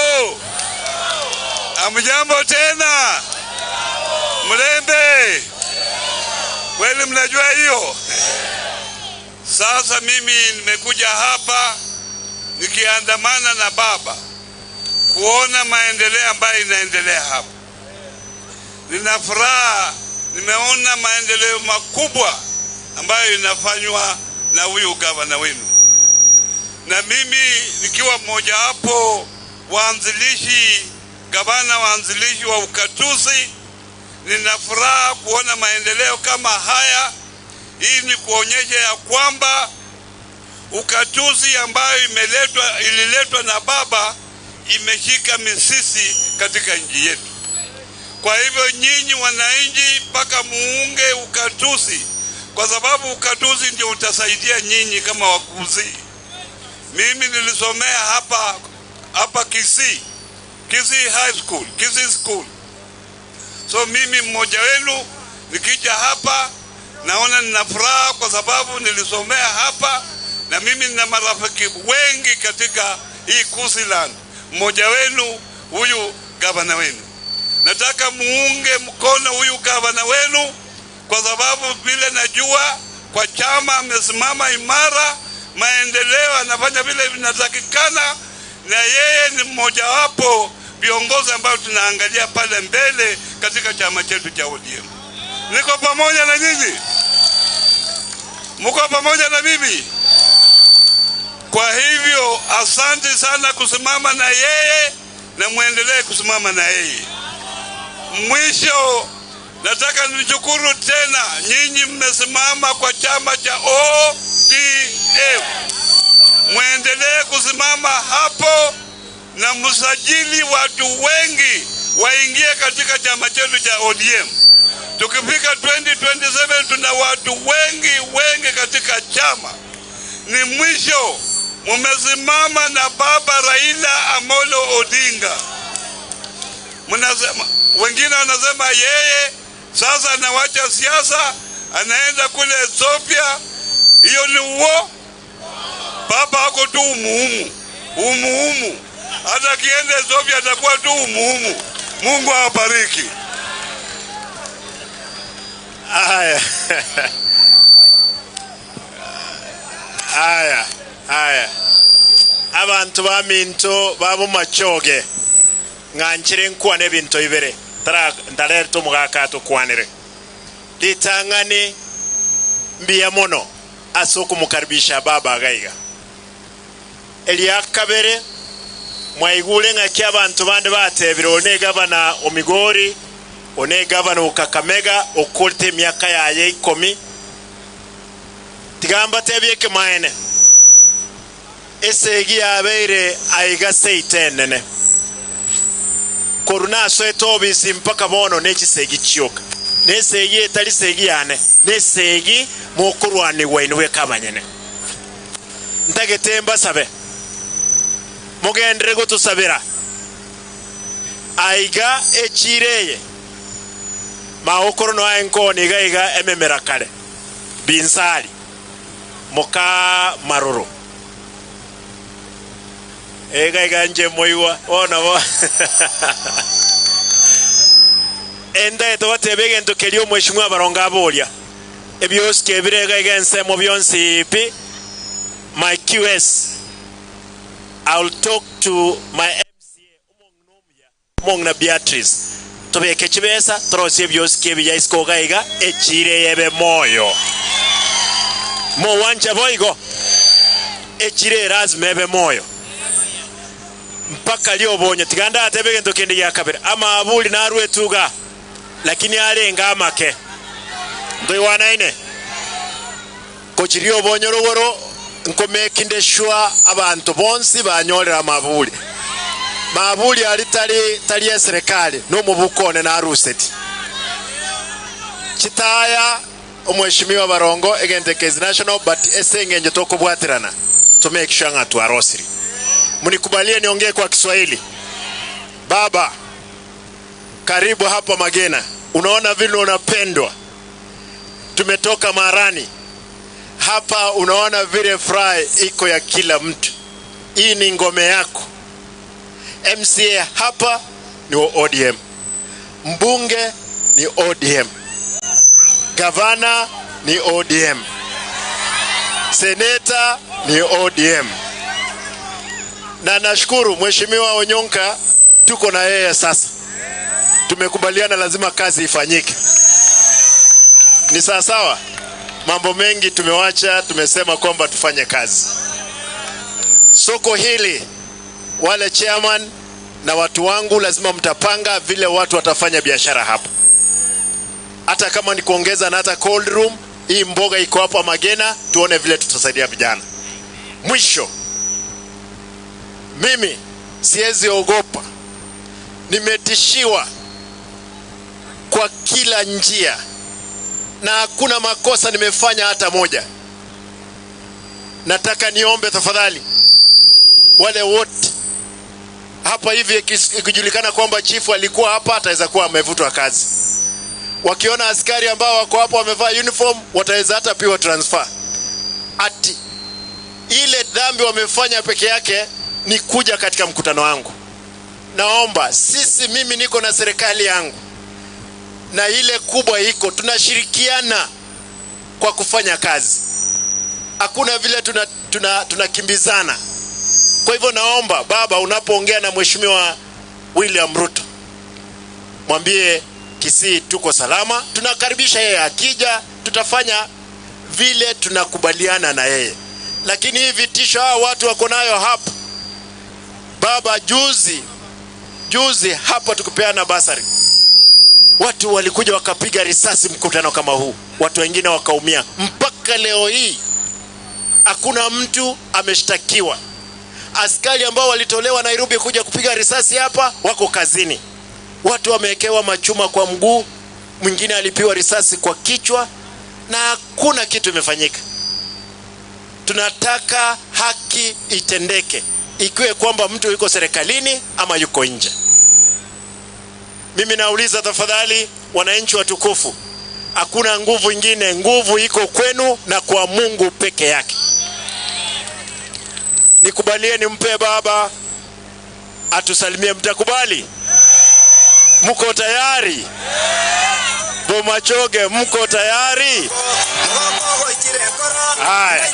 Amjambo tena? Mlembe? Kweli mnajua hiyo? Sasa mimi nimekuja hapa nikiandamana na baba kuona maendeleo ambayo inaendelea hapa. Nina furaha, nimeona maendeleo makubwa ambayo inafanywa na huyu gavana wenu. Na mimi nikiwa mmoja hapo waanzilishi, gavana waanzilishi wa ukatuzi, nina furaha kuona maendeleo kama haya. Hii ni kuonyesha ya kwamba ukatuzi ambayo ililetwa na baba imeshika misisi katika nchi yetu. Kwa hivyo nyinyi wananchi mpaka muunge ukatuzi, kwa sababu ukatuzi ndio utasaidia nyinyi kama wakuzi. Mimi nilisomea hapa Kisii High School, Kisii School. So mimi mmoja wenu nikija hapa naona nina furaha kwa sababu nilisomea hapa, na mimi nina marafiki wengi katika hii Kusiland. Mmoja wenu huyu gavana wenu. Nataka muunge mkono huyu gavana wenu, kwa sababu vile najua kwa chama amesimama imara, maendeleo anafanya vile vinatakikana, na yeye ni mmoja wapo viongozi ambao tunaangalia pale mbele katika chama chetu cha ODM. Niko pamoja na nyinyi? Mko pamoja na mimi? Kwa hivyo asante sana kusimama na yeye na muendelee kusimama na yeye. Mwisho nataka nishukuru tena nyinyi mmesimama kwa chama cha ODM. Muendelee kusimama hapo na msajili watu wengi waingie katika chama chetu cha ODM. Tukifika 2027 tuna watu wengi katika chama. Ni mwisho mumesimama na baba Raila Amolo Odinga. Mnasema, wengine wanasema yeye sasa anawacha siasa anaenda kule Ethiopia. Hiyo ni uo. Baba hako tu umuhumu. Hata kiende Ethiopia atakuwa tu umuhumu. Mungu awabariki. Aya. Abantu baminto babu machoge nganchire nkwane binto ibere tara ndalere to mugaka to kwanire litangani mbiya mono asoko mukaribisha baba gaiga eliakabere mwaigule ngaki abantu bande batebire one gavana Omigori one gavana Ukakamega okolte myaka yaye 10 tigamba tebyeke maene esegi yabeire aiga seitenene koruna swetobi simpaka bono nechisegi chioka nesegi etali segi yane nesegi mokurwani wainwe kabanyene ntagetemba sabe mugendere gutusabira aiga echireye maokoro no ankoni gaiga ememera kale binsali moka maroro gaiga nje moiwa ona bo enda eto batebege ndo kelio mweshimwa baronga bolia ebios kebirega igense mo byonsi pi my QS. I'll talk to my MCA Mong na Beatrice. Tobe kechibesa trosie bios kebi ya iskoga iga echire yebe moyo. Mo wancha boigo echire razme yebe moyo. Mpaka lio bonyo tiganda atebege ntokende ya kabiri ama abuli na arwe tuga lakini arenga amake ndo wanaine kochirio bonyo rogoro nkomekindeshwa abantu bonsi banyorera mabuli ali tali ya serikali no mubukone na aruseti chitaya omweshimiwa barongo egendekezi national but esengenje tokubwatirana to make sure nga tuarosiri. Munikubalie niongee kwa Kiswahili. Baba, karibu hapa Magena. Unaona vile unapendwa. Tumetoka Marani. Hapa unaona vile fry iko ya kila mtu. Hii ni ngome yako. MCA hapa ni ODM. Mbunge ni ODM. Gavana ni ODM. Seneta ni ODM. Na nashukuru Mheshimiwa Onyonka tuko na yeye sasa. Tumekubaliana lazima kazi ifanyike. Ni sawa. Mambo mengi tumewacha, tumesema kwamba tufanye kazi. Soko hili wale chairman na watu wangu lazima mtapanga vile watu watafanya biashara hapa. Hata kama ni kuongeza na hata cold room, hii mboga iko hapa Magena, tuone vile tutasaidia vijana. Mwisho, mimi siwezi ogopa. Nimetishiwa kwa kila njia na hakuna makosa nimefanya hata moja. Nataka niombe tafadhali wale wote hapa hivi ikijulikana kwamba chifu alikuwa hapa ataweza kuwa amevutwa kazi. Wakiona askari ambao wako hapa wamevaa uniform wataweza hata piwa transfer. Ati ile dhambi wamefanya peke yake ni kuja katika mkutano wangu. Naomba mimi niko na serikali yangu na ile kubwa iko, tunashirikiana kwa kufanya kazi. Hakuna vile tunakimbizana. Kwa hivyo naomba baba, unapoongea na Mheshimiwa William Ruto, mwambie Kisii tuko salama, tunakaribisha yeye, akija tutafanya vile tunakubaliana na yeye. Lakini hivi vitisho hao watu wako nayo hapa. Baba, juzi hapa tukupeana basari, watu walikuja wakapiga risasi mkutano kama huu, watu wengine wakaumia. Mpaka leo hii hakuna mtu ameshtakiwa. Askari ambao walitolewa Nairobi kuja kupiga risasi hapa wako kazini. Watu wamewekewa machuma kwa mguu, mwingine alipiwa risasi kwa kichwa, na hakuna kitu imefanyika. Tunataka haki itendeke, ikiwe kwamba mtu yuko serikalini ama yuko nje. Mimi nauliza tafadhali wananchi watukufu, hakuna nguvu nyingine, nguvu iko kwenu na kwa Mungu peke yake. Nikubalieni mpe baba atusalimie, mtakubali? Mko tayari? Bomachoge, mko tayari? Haya.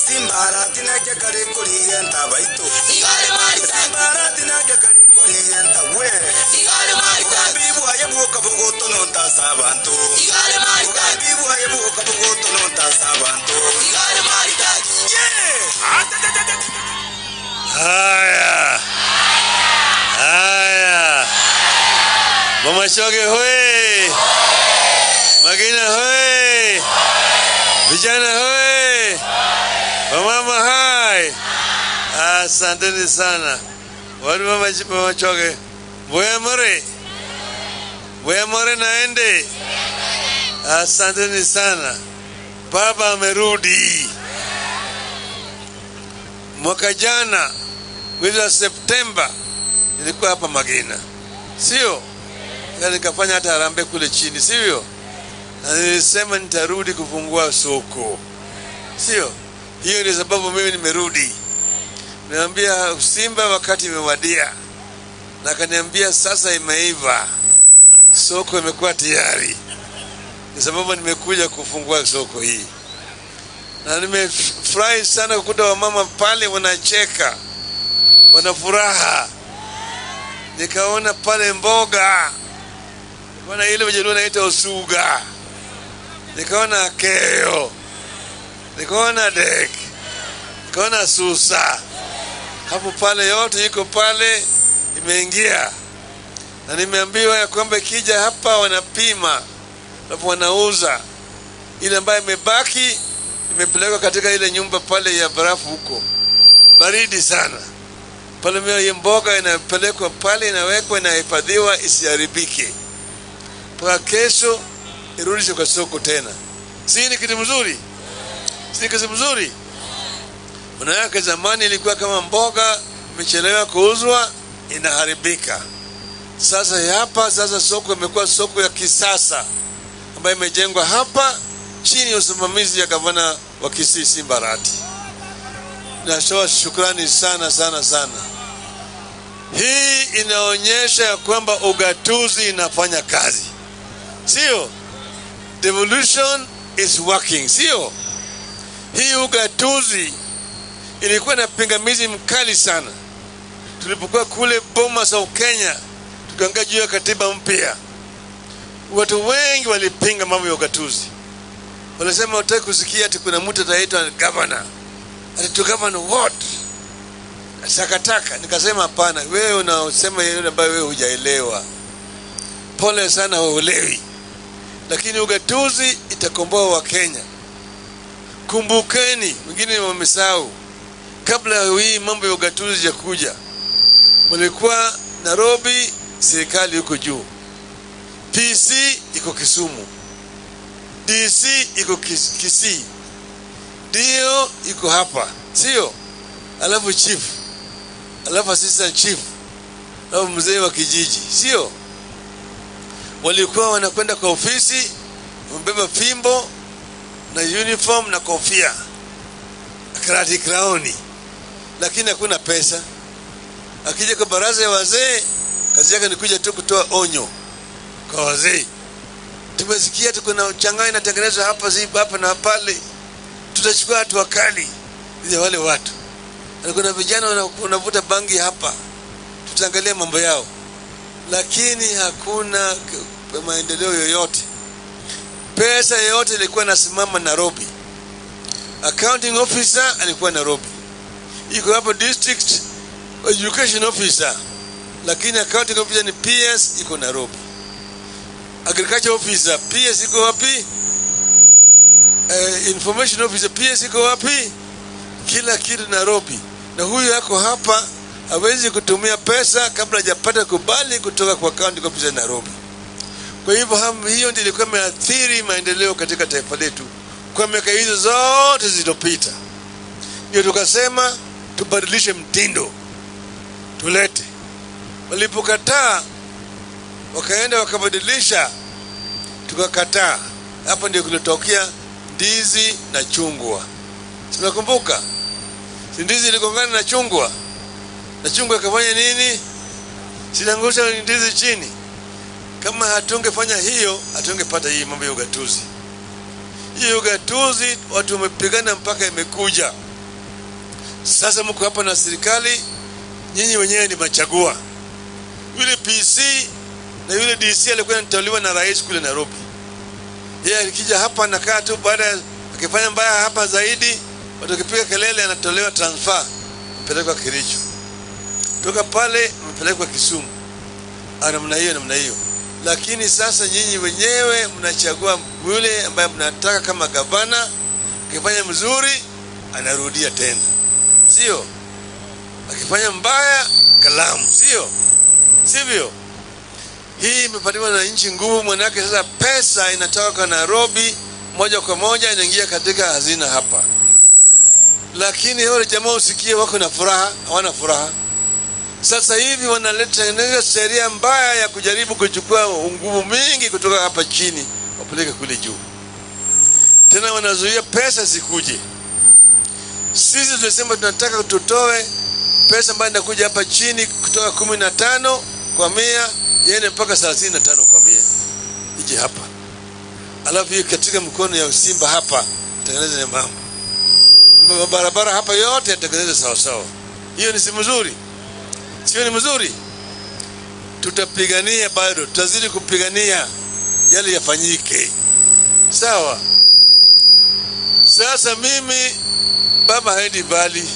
Simba Arati na jakari kurienta baito. Igale marita. Simba Arati na jakari kurienta we. Igale marita. Bibu ayebu kabugoto no tasabanto. Igale marita. Bibu ayebu kabugoto no tasabanto. Igale marita. Haya. Bomachoge hoye. Magina hoye. Vijana hoye. Mama hai. Asanteni sana. Watu Bomachoge. Boyamore naende. Asanteni sana. Baba amerudi. Mwaka jana mwezi wa Septemba nilikuwa hapa Magena. Sio? Nikafanya hata harambee kule chini, sio? Na nilisema nitarudi kufungua soko. Sio? Hiyo ndio sababu mimi nimerudi. Niambia Simba wakati imewadia. Na kaniambia sasa imeiva. soko imekuwa tayari, kwa sababu nimekuja kufungua soko hii, na nimefurahi sana kukuta wamama pale wanacheka, wana furaha. Nikaona pale mboga, nikaona ile wajaluo naita osuga, nikaona keo, nikaona dek, nikaona susa. Hapo pale yote iko pale imeingia, na nimeambiwa ya kwamba kija hapa wanapima, alafu wanauza. Ile ambayo imebaki imepelekwa katika ile nyumba pale ya barafu huko, baridi sana pale. Mimi mboga inapelekwa pale, inawekwa, inahifadhiwa isiharibike mpaka kesho irudishwe kwa soko tena. Si ni kitu mzuri? Si kitu mzuri? Unaweka zamani ilikuwa kama mboga imechelewa kuuzwa inaharibika. Sasa hapa sasa soko imekuwa soko ya kisasa ambayo imejengwa hapa chini ya usimamizi ya gavana wa Kisii Simba Arati. Natoa shukrani sana sana sana. Hii inaonyesha ya kwamba ugatuzi inafanya kazi, sio? Devolution is working, sio? Hii ugatuzi ilikuwa na pingamizi mkali sana. Tulipokuwa kule Bomas of Kenya tukaangalia juu ya katiba mpya, watu wengi walipinga mambo ya ugatuzi. Walisema wataki kusikia ati kuna mtu ataitwa governor. Ati to govern what? Sakataka. Nikasema hapana, wewe unasema yule ambaye wewe hujaelewa. Pole sana, huelewi. Lakini ugatuzi itakomboa wa Kenya. Kumbukeni, wengine wamesahau, kabla hii mambo ya ugatuzi ya kuja, walikuwa Nairobi, serikali yuko juu, PC iko Kisumu, DC iko Kisii, dio iko hapa, sio? Alafu chief, alafu assistant chief, alafu mzee wa kijiji, sio? Walikuwa wanakwenda kwa ofisi, wamebeba fimbo na uniform na kofia, Arati crown, lakini hakuna pesa. Akija kwa baraza ya wazee, kazi yake ni kuja tu kutoa onyo kwa wazee. Tumesikia tuko na uchangani inatengenezwa hapa zipo hapa na pale, tutachukua watu wakali ile wale watu. Kuna vijana wanavuta bangi hapa, tutaangalia mambo yao. Lakini hakuna maendeleo yoyote. Pesa yote ilikuwa inasimama Nairobi. Accounting officer alikuwa Nairobi. Iko hapo district education officer, lakini accounting officer ni PS iko Nairobi. Agriculture officer PS iko wapi? Information officer PS iko wapi? Kila kitu Nairobi. Na huyu yako hapa hawezi kutumia pesa kabla hajapata kubali kutoka kwa accounting officer Nairobi. Kwa hivyo hiyo ndio ilikuwa imeathiri maendeleo katika taifa letu kwa miaka hizo zote zilizopita. Ndio tukasema tubadilishe mtindo, tulete. Walipokataa wakaenda wakabadilisha, tukakataa. Hapo ndio kulitokea ndizi na chungwa. Tunakumbuka ndizi iligongana na chungwa, na chungwa ikafanya nini? Sinangusha ndizi chini. Kama hatungefanya hiyo, hatungepata hii mambo ya ugatuzi. Hii ugatuzi watu wamepigana mpaka imekuja. Sasa mko hapa na serikali, nyinyi wenyewe ni machagua. Yule PC na yule DC alikuwa anateuliwa na rais kule Nairobi. Yeye alikija hapa anakaa tu, baada akifanya mbaya hapa zaidi, watu wakipiga kelele anatolewa transfer, mpelekwa Kericho. Toka pale mpelekwa Kisumu. Namna hiyo. Lakini sasa nyinyi wenyewe mnachagua yule ambaye mnataka kama gavana, akifanya mzuri anarudia tena, sio? Akifanya mbaya kalamu, sio? Sivyo? Hii imepatiwa na nchi nguvu, manake sasa pesa inatoka kwa Nairobi moja kwa moja inaingia katika hazina hapa. Lakini wale jamaa usikie wako na furaha, hawana furaha. Sasa hivi wanaleta sheria mbaya ya kujaribu kuchukua nguvu mingi kutoka hapa chini wapeleke kule juu. Tena wanazuia pesa sikuje. Sisi tunasema tunataka tutoe pesa ambayo inakuja hapa chini kutoka 15 kwa 100 yende mpaka 35 kwa 100. ije hapa, alafu hiyo katika mkono ya Simba hapa tengeneze na mambo barabara hapa yote yatengeneze sawa sawa. Hiyo ni si mzuri? Sio ni mzuri? Tutapigania, bado tutazidi kupigania yale yafanyike, sawa? Sasa mimi baba haendi mbali,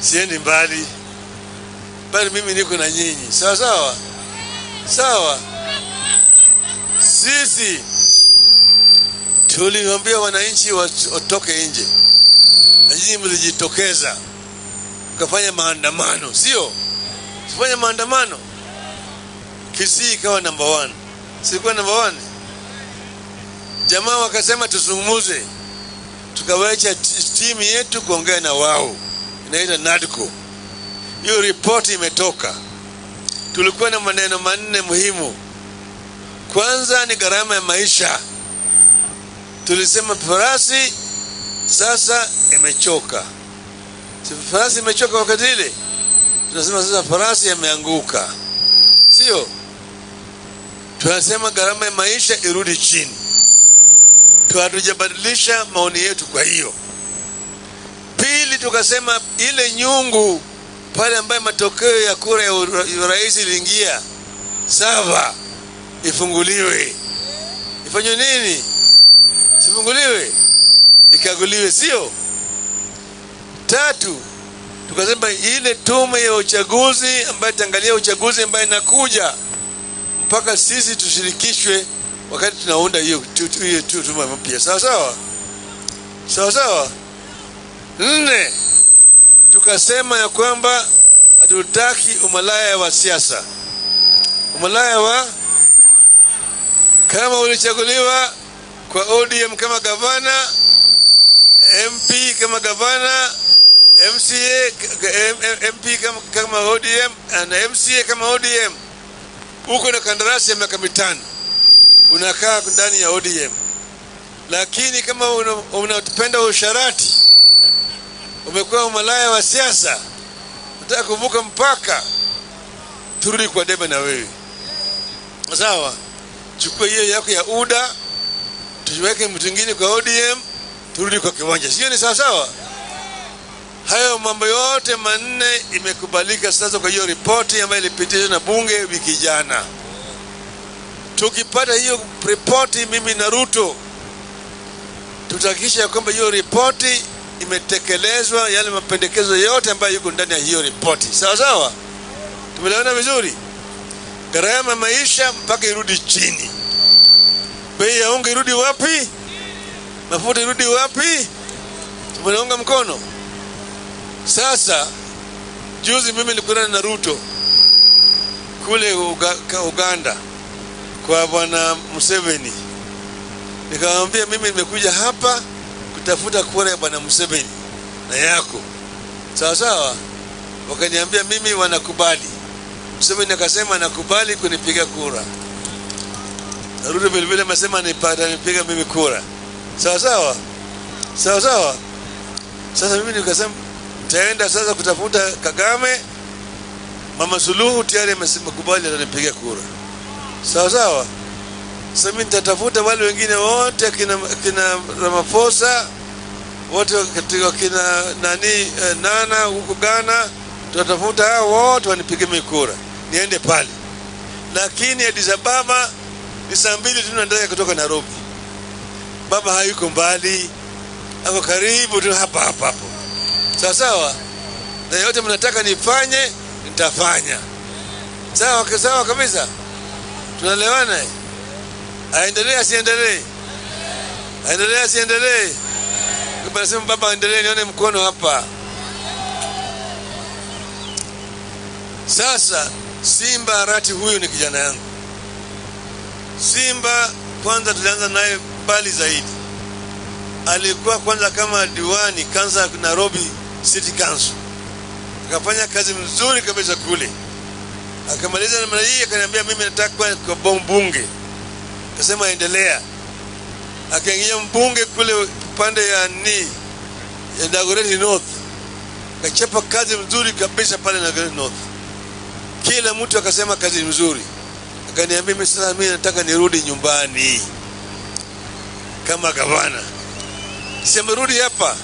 siendi mbali, bali mimi niko na nyinyi, sawa sawa sawa. Sisi tuliwaambia wananchi watoke nje, na nyinyi mlijitokeza mkafanya maandamano, sio? Sifanya maandamano. Kisii ikawa number 1, sikuwa number 1. Jamaa wakasema tusungumuze, tukawacha timu yetu kuongea na wao, inaitwa NADCO. Hiyo report imetoka. Tulikuwa na maneno manne muhimu. Kwanza ni gharama ya maisha. Tulisema farasi sasa imechoka. Si farasi imechoka wakati ile? Tunasema sasa farasi yameanguka, sio? Tunasema gharama ya maisha irudi chini. Hatujabadilisha maoni yetu. Kwa hiyo pili, tukasema ile nyungu pale ambaye matokeo ya kura ya urais iliingia sawa, ifunguliwe. Ifanywe nini? Sifunguliwe, ikaguliwe, sio? Tatu, tukasema ile tume ya uchaguzi ambayo itaangalia uchaguzi ambayo inakuja, mpaka sisi tushirikishwe wakati tunaunda hiyo tume mpya, sawa sawa sawa sawa. 4, tukasema ya kwamba hatutaki umalaya wa siasa. Umalaya wa kama ulichaguliwa kwa ODM kama gavana, MP kama gavana, MCA MP kama ODM na MCA kama ODM, uko na kandarasi ya miaka 5, unakaa ndani ya ODM. Lakini kama unapenda usharati, umekuwa umalaya wa siasa, unataka kuvuka mpaka, turudi kwa debe na wewe, sawa? Chukua hiyo yako ya UDA, tuweke mtu mwingine kwa ODM, turudi kwa kiwanja, sio? Ni sawa sawa. Hayo mambo yote manne imekubalika sasa kwa hiyo ripoti ambayo ilipitishwa na bunge wiki jana. Tukipata hiyo ripoti, mimi na Ruto tutahakikisha kwamba hiyo ripoti imetekelezwa, yale mapendekezo yote ambayo yuko ndani ya hiyo ripoti, sawa sawa. Tumeelewana vizuri? Gharama maisha mpaka irudi chini. Bei ya unga irudi wapi? Mafuta irudi wapi? Tumeunga mkono. Sasa juzi mimi nilikutana na Ruto kule Uganda kwa bwana Museveni. Nikamwambia mimi nimekuja hapa kutafuta kura ya bwana Museveni na yako, sawa sawa. Wakaniambia mimi wanakubali. Museveni akasema anakubali kunipiga kura. Ruto vile vile amesema nipiga mimi kura, sawa sawa sawa sawa. Sasa mimi nikasema taenda sasa kutafuta Kagame. Mama Suluhu tayari amesema kubali atanipiga kura, sawa sawa. Sasa mimi nitatafuta wale wengine wote, kina Ramaphosa wote, katika kina nani Nana huko Ghana, tutatafuta hao wote wanipige mimi kura niende pale. Lakini Addis Ababa ni saa 2 tu naenda kutoka Nairobi. Baba hayuko mbali, ako karibu tu hapa hapo, sawa sawa. Na yote mnataka nifanye nitafanya, sawa sawa kabisa. Tunaelewana? Aendelee asiendelee? Aendelee asiendelee? Baba sema baba aendelee, nione mkono hapa. Sasa Simba Arati huyu ni kijana yangu. Simba kwanza tulianza naye mbali zaidi. Alikuwa kwanza kama diwani kansa Nairobi City Council. Akafanya kazi nzuri kabisa kule. Akamaliza namna hii, akaniambia mimi nataka kwa bunge. Akasema endelea. Akaingia mbunge kule pande ya Dagoretti North. Akachapa kazi nzuri kabisa pale Dagoretti North. Kila mtu akasema kazi nzuri. Akaniambia mimi sasa mimi nataka nirudi nyumbani kama gavana. Sema rudi hapa.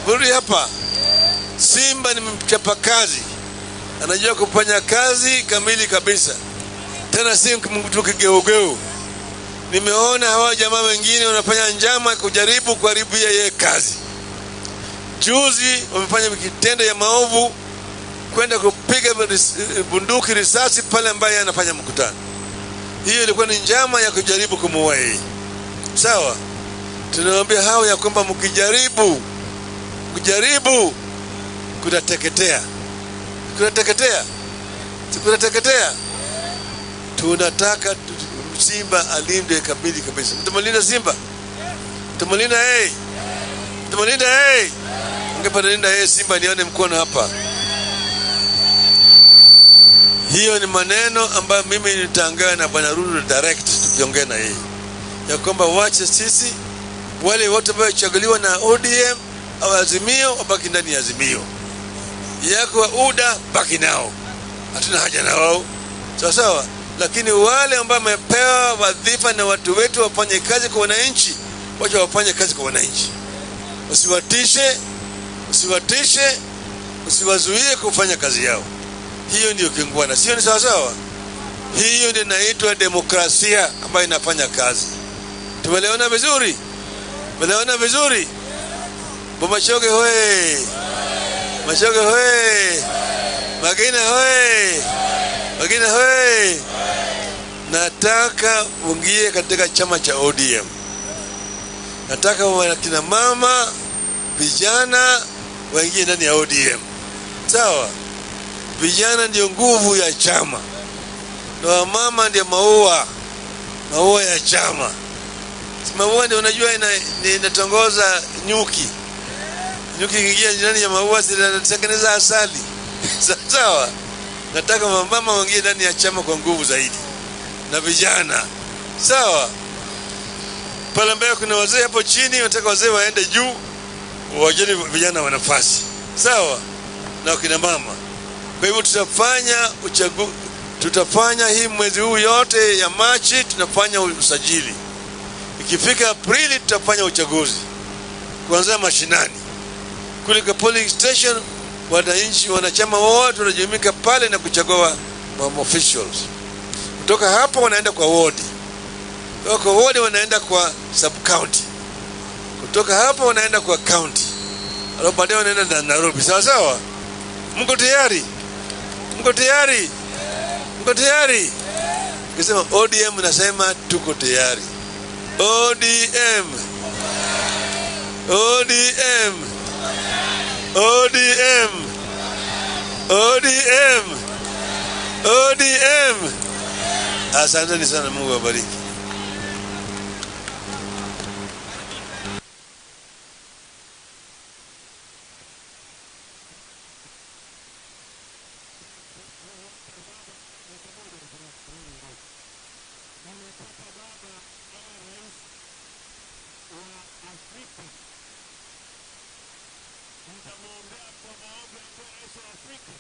Rudi hapa. Simba ni mchapa kazi. Anajua kufanya kazi kamili kabisa. Tena si mtu kigeugeu. Nimeona hawa jamaa wengine wanafanya njama kujaribu kuharibu yeye kazi. Juzi wamefanya kitendo ya maovu kwenda kupiga bunduki risasi pale ambaye anafanya mkutano. Hiyo ilikuwa ni njama ya kujaribu kumuua yeye. Sawa? Tunawaambia hao ya kwamba mkijaribu kutateketea. Kutateketea. Tunataka Simba alindwe kamili kabisa. Mtamalinda Simba. Mtamalinda hey. Mtamalinda hey. Ungependa hey Simba nione mkono hapa. Hiyo ni maneno ambayo mimi nitaongea na Bwana Ruto direct tukiongea na yeye. Ya kwamba wache sisi wale wote ambao chaguliwa na ODM au Azimio wabaki ndani ya Azimio. Yako UDA baki nao. Hatuna haja na wao. Sawa. Lakini wale ambao wamepewa wadhifa na watu wetu wafanye kazi kwa wananchi, wacha wafanye kazi kwa wananchi. Usiwatishe, usiwazuie kufanya kazi yao. Hiyo ndio kingwana. Sio ni sawa? Hiyo ndio inaitwa demokrasia ambayo inafanya kazi. Tumeelewana vizuri? Tumeelewana vizuri? Musyoka hoye. Musyoka hoye. Magina hoye. Magina hoye. Nataka uingie katika chama cha ODM. Nataka wakina mama, vijana waingie ndani ya ODM. Sawa? Vijana ndio nguvu ya chama. Na mama ndio maua ya chama. Maua ndio unajua inatongoza nyuki. Nyuki ingia ndani ya maua zinatengeneza asali. Sawa? Nataka mama waingie ndani ya chama kwa nguvu zaidi. Na vijana. Sawa? Pale mbele kuna wazee hapo chini, nataka wazee waende juu. Wajeni vijana wa nafasi. Sawa? Na wakina mama. Kwa hivyo tutafanya hii mwezi huu yote ya Machi tunafanya usajili. Ikifika Aprili tutafanya uchaguzi. Kuanzia mashinani. Kule kwa polling station wananchi wanachama wote wanajumuika pale na kuchagua officials. Kutoka hapo wanaenda kwa ward. Kutoka kwa ward wanaenda kwa sub county. Kutoka hapo wanaenda kwa county. Alafu baadaye wanaenda Nairobi. Sawa? Mko tayari? Mko tayari? Mko tayari? Kisema ODM nasema tuko tayari. ODM. ODM. ODM. ODM. ODM. Asante sana, Mungu awabariki. Afrika.